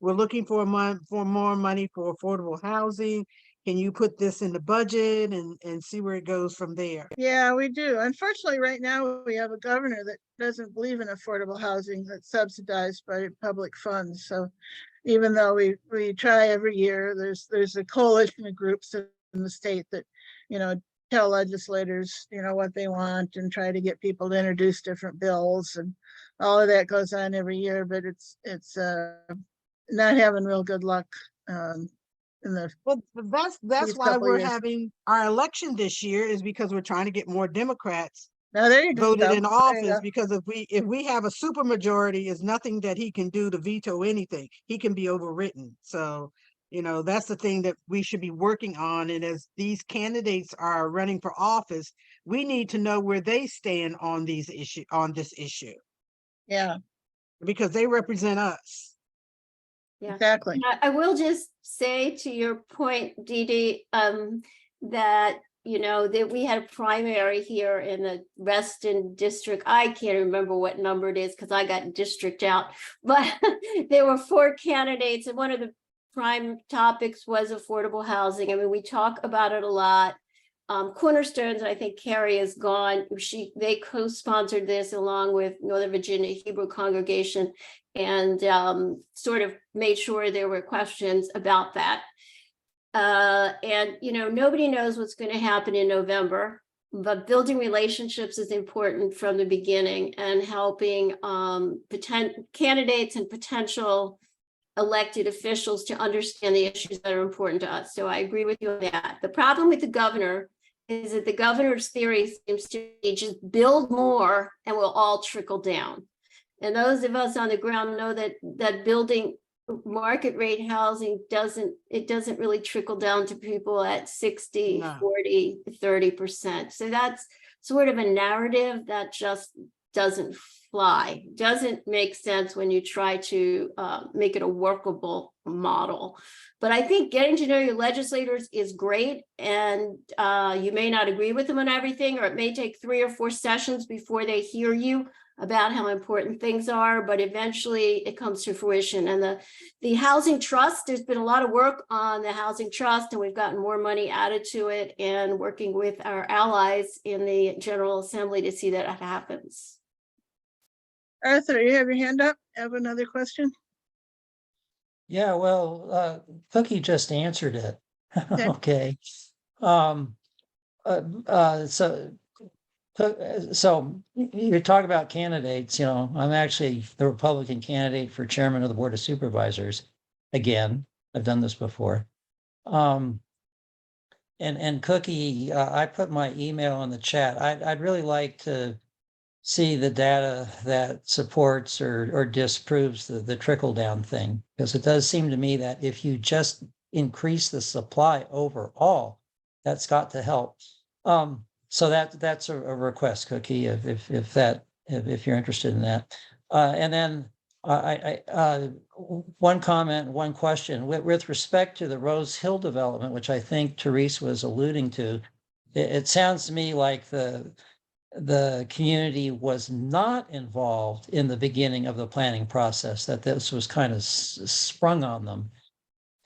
we're looking for more money for affordable housing. Can you put this in the budget and see where it goes from there? Yeah, we do. Unfortunately, right now we have a governor that doesn't believe in affordable housing that's subsidized by public funds. So even though we try every year, there's a coalition of groups in the state that, tell legislators, what they want, and try to get people to introduce different bills, and all of that goes on every year, but it's not having real good luck. Well, that's why we're having our election this year, is because we're trying to get more Democrats there you voted go. in There you office, go. because if we have a super majority, is nothing that he can do to veto anything. He can be overwritten. So, that's the thing that we should be working on. And as these candidates are running for office, we need to know where they stand on this issue. Yeah. Because they represent us. Yeah, exactly. I will just say to your point, Dee Dee, that that we had a primary here in the Reston district. I can't remember what number it is because I got district out, but there were 4 candidates, and one of the prime topics was affordable housing. I mean, we talk about it a lot. Cornerstones, I think Carrie is gone. They co-sponsored this along with Northern Virginia Hebrew Congregation, and sort of made sure there were questions about that. And nobody knows what's going to happen in November, but building relationships is important from the beginning, and helping candidates and potential elected officials to understand the issues that are important to us. So I agree with you on that. The problem with the governor is that the governor's theory seems to be just build more and we'll all trickle down. And those of us on the ground know that building market rate housing doesn't really trickle down to people at 60, 40, 30%. So that's sort of a narrative that just doesn't fly, doesn't make sense when you try to make it a workable model. But I think getting to know your legislators is great, and you may not agree with them on everything, or it may take 3 or 4 sessions before they hear you about how important things are, but eventually it comes to fruition. And the housing trust, there's been a lot of work on the housing trust, and we've gotten more money added to it, and working with our allies in the General Assembly to see that it happens. Arthur, you have your hand up? Have another question? Yeah, well, Cookie just answered it. Okay. So So you're talking about candidates, you know, I'm actually the Republican candidate for chairman of the Board of Supervisors. Again, I've done this before. And Cookie, I put my email in the chat. I'd really like to see the data that supports or disproves the trickle down thing. Because it does seem to me that if you just increase the supply overall, that's got to help. So that's a request, Cookie, if you're interested in that. And then one comment, one question with respect to the Rose Hill development, which I think Therese was alluding to. It sounds to me like the community was not involved in the beginning of the planning process, that this was kind of sprung on them.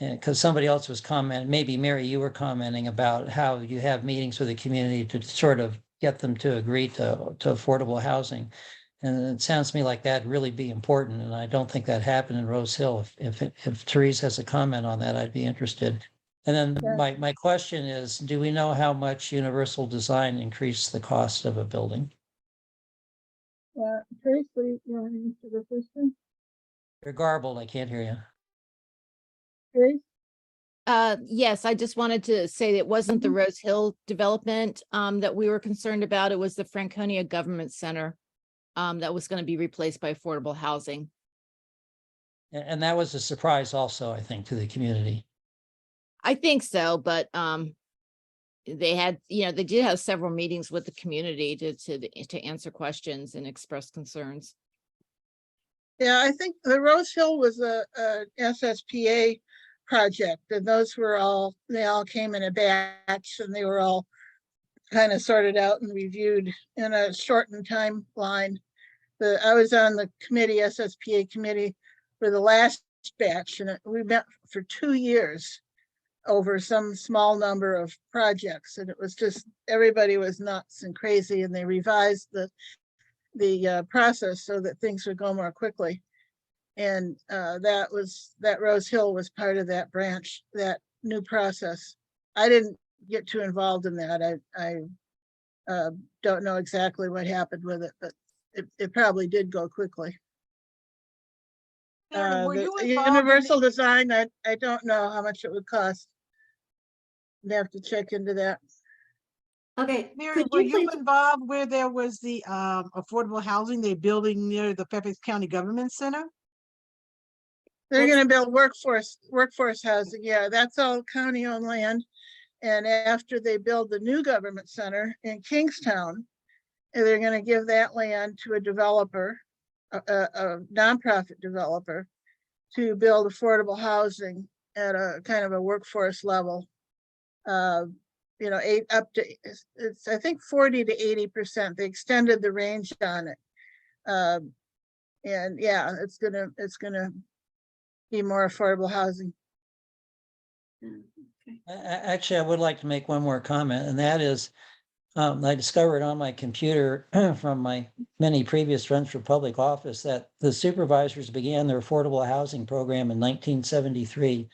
And because somebody else was commenting, maybe Mary, you were commenting about how you have meetings with the community to sort of get them to agree to affordable housing. And it sounds to me like that'd really be important. And I don't think that happened in Rose Hill. If Therese has a comment on that, I'd be interested. And then my question is, do we know how much universal design increased the cost of a building? Tracy, you want to answer the first one? You're garbled, I can't hear you. Trace? Yes, I just wanted to say that it wasn't the Rose Hill development that we were concerned about. It was the Franconia Government Center that was going to be replaced by affordable housing. And that was a surprise also, I think, to the community. I think so, but they had, they did have several meetings with the community to answer questions and express concerns. Yeah, I think the Rose Hill was a SSPA project, and those were they all came in a batch, and they were all kind of sorted out and reviewed in a shortened timeline. I was on the committee, SSPA committee, for the last batch, and we met for 2 years over some small number of projects, and it was just, everybody was nuts and crazy, and they revised the process so that things would go more quickly. And that Rose Hill was part of that branch, that new process. I didn't get too involved in that. I don't know exactly what happened with it, but it probably did go quickly. Were The you involved in universal design, I don't know how much it would cost. I'd have to check into that. Okay, Mary, were you involved where there was the affordable housing they're building near the Fairfax County Government Center? They're gonna build workforce housing. Yeah, that's all county-owned land. And after they build the new government center in Kingstown, they're gonna give that land to a developer, a nonprofit developer, to build affordable housing at a kind of a workforce level. Up to, it's I think 40 to 80%. They extended the range on it. And yeah, it's gonna be more affordable housing. Actually, I would like to make one more comment, and that is, I discovered on my computer from my many previous runs for public office that the supervisors began their affordable housing program in 1973.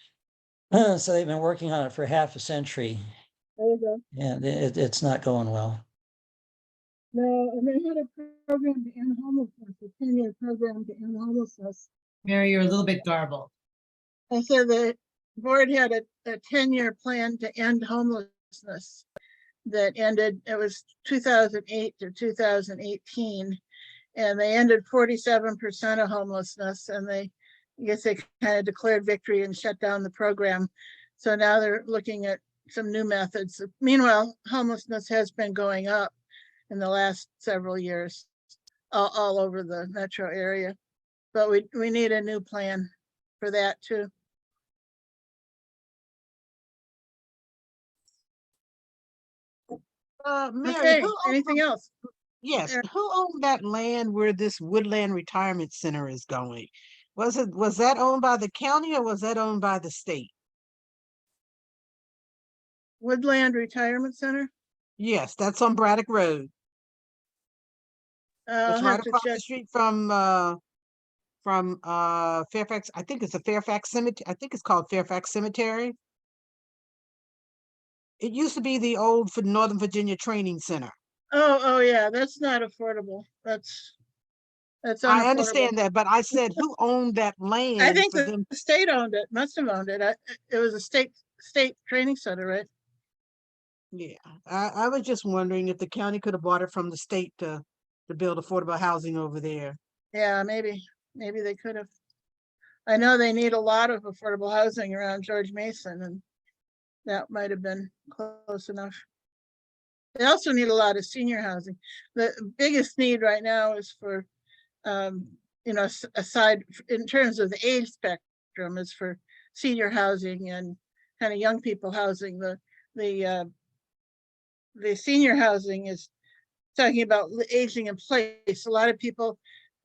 So they've been working on it for half a century. There you go. And it's not going well. No, and they had a program to end homelessness, a 10-year program to end homelessness. Mary, you're a little bit garbled. I said the board had a 10-year plan to end homelessness that ended, it was 2008 to 2018. And they ended 47% of homelessness, and I guess they kind of declared victory and shut down the program. So now they're looking at some new methods. Meanwhile, homelessness has been going up in the last several years, all over the metro area. But we need a new plan for that too. Mary, Okay, anything else? Yes, who owned that land where this Woodland Retirement Center is going? Was that owned by the county or was that owned by the state? Woodland Retirement Center? Yes, that's on Braddock Road. It's right across the street from Fairfax. I think it's a Fairfax Cemetery. I think it's called Fairfax Cemetery. It used to be the old Northern Virginia Training Center. Oh, yeah, that's not affordable. That's I unaffordable. understand that, but I said, who owned that land? I think for the them? state owned it, must have owned it. It was a state training center, right? Yeah, I was just wondering if the county could have bought it from the state to build affordable housing over there. Yeah, maybe they could have. I know they need a lot of affordable housing around George Mason, and that might have been close enough. They also need a lot of senior housing. The biggest need right now is for, you know, aside in terms of the age spectrum, is for senior housing and kind of young people housing. The senior housing is talking about aging in place. A lot of people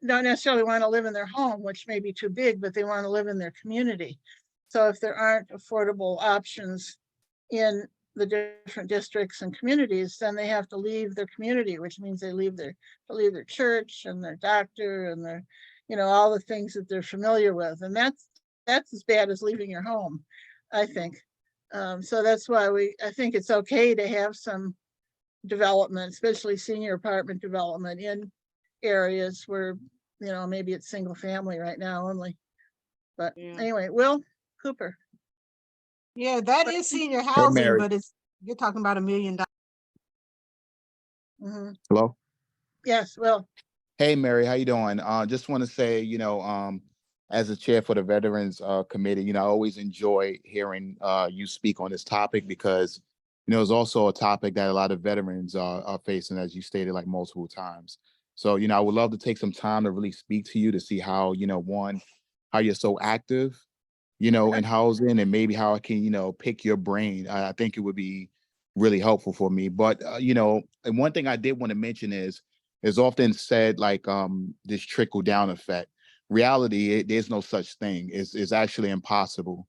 don't necessarily want to live in their home, which may be too big, but they want to live in their community. So if there aren't affordable options in the different districts and communities, then they have to leave their community, which means they leave their church and their doctor and their, you know, all the things that they're familiar with. And that's as bad as leaving your home, I think. So that's why I think it's okay to have some development, especially senior apartment development in areas where, you know, maybe it's single family right now only. But anyway, Will Cooper. Yeah, that is senior housing, Mary. but you're talking about $1 million. Hello. Yes, Will. Hey, Mary, how you doing? Just want to say, as a chair for the Veterans Committee, I always enjoy hearing you speak on this topic because, it's also a topic that a lot of veterans are facing, as you stated, like multiple times. So, I would love to take some time to really speak to you to see how, one, how you're so active, in housing, and maybe how I can, pick your brain. I think it would be really helpful for me. But, and one thing I did want to mention is often said like this trickle down effect. Reality, there's no such thing. It's actually impossible.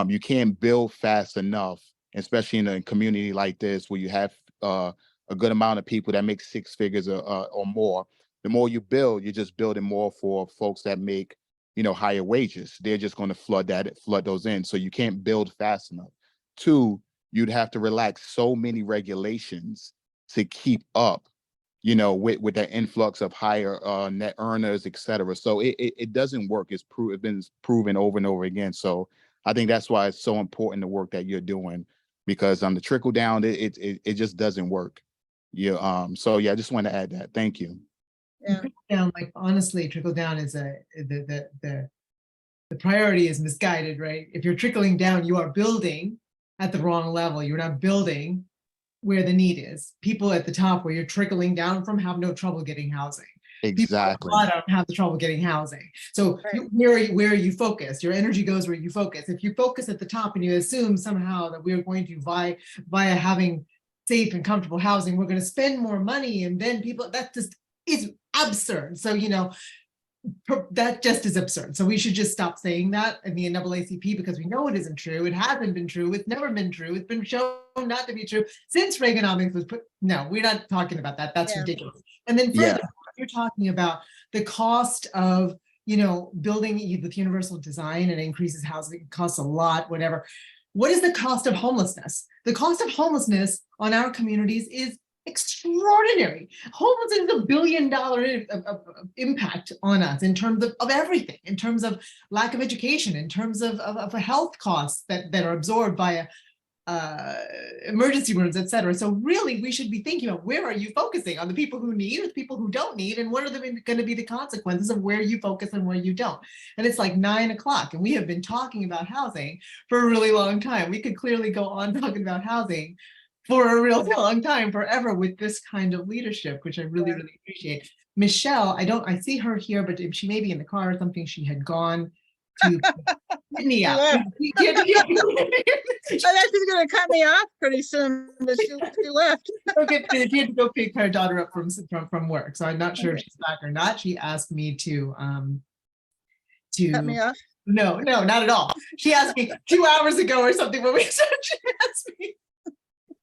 You can't build fast enough, especially in a community like this where you have a good amount of people that make six figures or more. The more you build, you're just building more for folks that make higher wages. They're just going to flood those in. So you can't build fast enough. Two, you'd have to relax so many regulations to keep up, with the influx of higher net earners, et cetera. So it doesn't work. It's been proven over and over again. So I think that's why it's so important, the work that you're doing, because on the trickle down, it just doesn't work. So yeah, I just want to add that. Thank you. Yeah. Down, like honestly, trickle down is the priority is misguided, right? If you're trickling down, you are building at the wrong level. You're not building where the need is. People at the top where you're trickling down from have no trouble getting housing. Exactly. People at the bottom have the trouble getting housing. So where are you focused? Your energy goes where you focus. If you focus at the top and you assume somehow that we're going to via having safe and comfortable housing, we're going to spend more money, and then people, that just is absurd. So, that just is absurd. So we should just stop saying that in the NAACP, because we know it isn't true. It hasn't been true. It's never been true. It's been shown not to be true since Reaganomics was put. No, we're not talking about that. That's ridiculous. And then further, you're talking about the cost of, building with universal design and increases housing costs a lot, whatever. What is the cost of homelessness? The cost of homelessness on our communities is extraordinary. Homelessness is $1 billion impact on us in terms of everything, in terms of lack of education, in terms of health costs that are absorbed by emergency rooms, et cetera. So really, we should be thinking about, where are you focusing? On the people who need, or the people who don't need, and what are going to be the consequences of where you focus and where you don't? And it's like 9 o'clock, and we have been talking about housing for a really long time. We could clearly go on talking about housing for a real long time, forever, with this kind of leadership, which I really, really appreciate. Michelle, I see her here, but she may be in the car or something. She had gone to pick me up. I thought she's going to cut me off pretty soon, but she left. She had to go pick her daughter up from work, so I'm not sure if she's back or not. She asked me to cut me off. No, not at all. She asked me 2 hours ago or something when we started. She asked me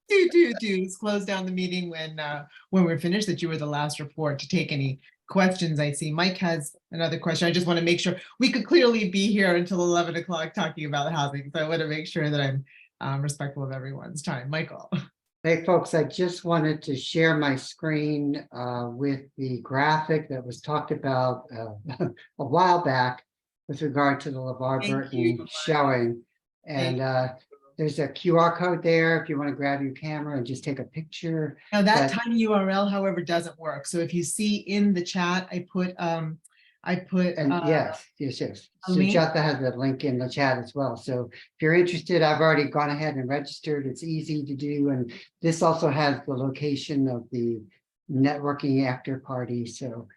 to close down the meeting when we're finished, that you were the last report to take any questions. I see Mike has another question. I just want to make sure we could clearly be here until 11 o'clock talking about housing. So I want to make sure that I'm respectful of everyone's time. Michael. Hey, folks, I just wanted to share my screen with the graphic that was talked about a while back with regard to the LeVar Burton showing. And there's a QR code there if you want to grab your camera and just take a picture. Now that But- tiny URL, however, doesn't work. So if you see in the chat, I put yes. a link. Sujata has a link in the chat as well. So if you're interested, I've already gone ahead and registered. It's easy to do. And this also has the location of the networking after party. So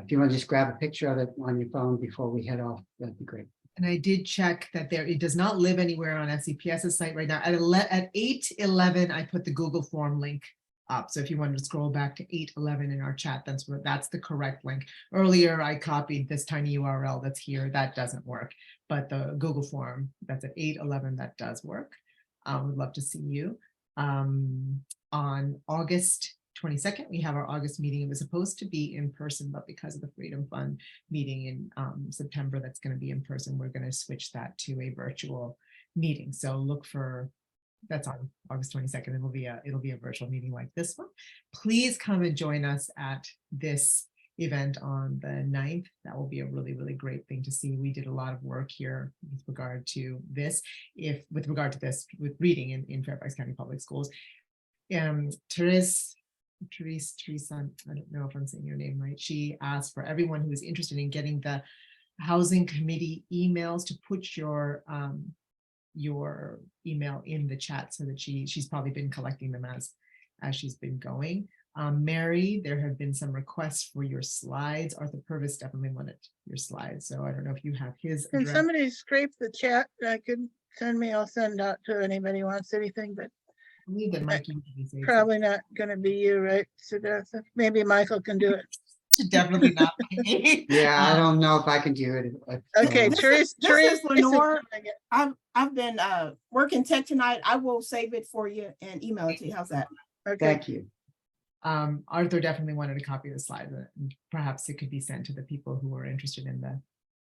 if you want to just grab a picture of it on your phone before we head off, that'd be great. And I did check that it does not live anywhere on FCPS's site right now. At 8:11, I put the Google form link up. So if you wanted to scroll back to 8:11 in our chat, that's the correct link. Earlier, I copied this tiny URL that's here. That doesn't work. But the Google form that's at 8:11, that does work. Would love to see you. On August 22nd, we have our August meeting. It was supposed to be in person, but because of the Freedom Fund meeting in September, that's going to be in person. We're going to switch that to a virtual meeting. So look for, that's on August 22nd. It'll be a virtual meeting like this one. Please come and join us at this event on the 9th. That will be a really, really great thing to see. We did a lot of work here with regard to this, with reading in Fairfax County Public Schools. Teresa, I don't know if I'm saying your name right. She asked for everyone who is interested in getting the housing committee emails to put your email in the chat so that she's probably been collecting them as she's been going. Mary, there have been some requests for your slides. Arthur Purvis definitely wanted your slides. So I don't know if you have his Can address. somebody scrape the chat that could send me? I'll send out to anybody who wants anything, but I believe that Mike usually says probably not going to be you, right? So maybe Michael can do it. Definitely not me. Yeah, I don't know if I can do it. Okay, This is Lenore. Teresa. I've been working tech tonight. I will save it for you and email it to you. How's that? Okay. Thank you. Arthur definitely wanted a copy of the slides. Perhaps it could be sent to the people who are interested in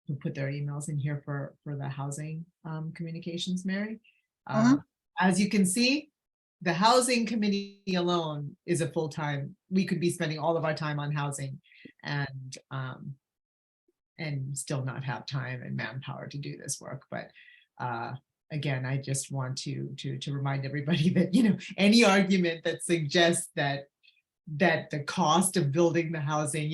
who put their emails in here for the housing communications, Mary. As you can see, the housing committee alone is a full-time. We could be spending all of our time on housing and still not have time and manpower to do this work. But again, I just want to remind everybody that, any argument that suggests that the cost of building the housing,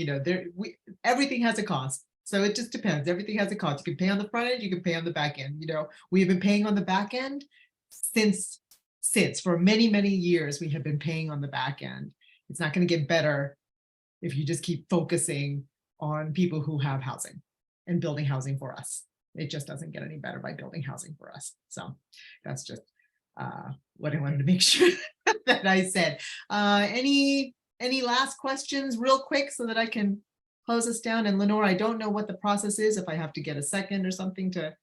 everything has a cost. So it just depends. Everything has a cost. You can pay on the front end, you can pay on the back end. We've been paying on the back end since for many, many years. We have been paying on the back end. It's not going to get better if you just keep focusing on people who have housing and building housing for us. It just doesn't get any better by building housing for us. So that's just what I wanted to make sure that I said. Any last questions real quick so that I can close us down? And Lenore, I don't know what the process is, if I have to get a second or something to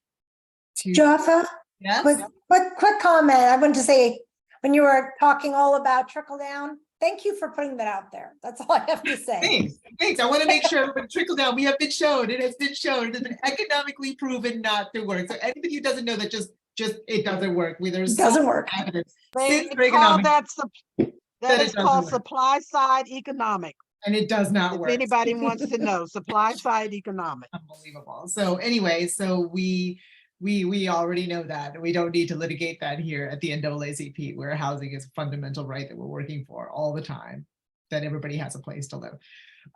Jaffa, yes? quick comment. I wanted to say, when you were talking all about trickle down, thank you for putting that out there. That's all I have to say. Thanks. I want to make sure everybody trickle down. We have been shown. It has been shown. It has been economically proven not to work. So anybody who doesn't know that just it doesn't work. There's doesn't work. Evidence. They Since call economics, that is it doesn't called work. supply side economic. And it does not If work. anybody wants to know, supply side economic. Unbelievable. So anyway, we already know that. We don't need to litigate that here at the NAACP, where housing is a fundamental right that we're working for all the time, that everybody has a place to live.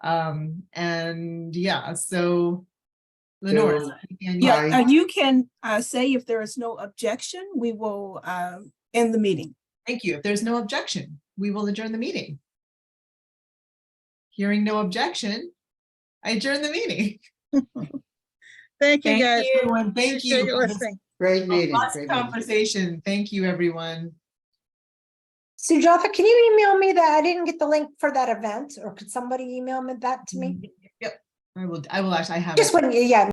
And yeah, so Lenore. You can say if there is no objection, we will end the meeting. Thank you. If there's no objection, we will adjourn the meeting. Hearing no objection, I adjourn the meeting. Thank you, guys. Everyone. Thank you. For listening. Great meeting. Great conversation. Thank you, everyone. Sujatha, can you email me that? I didn't get the link for that event, or could somebody email me that to me? Yep. I will actually. I have just when, yeah.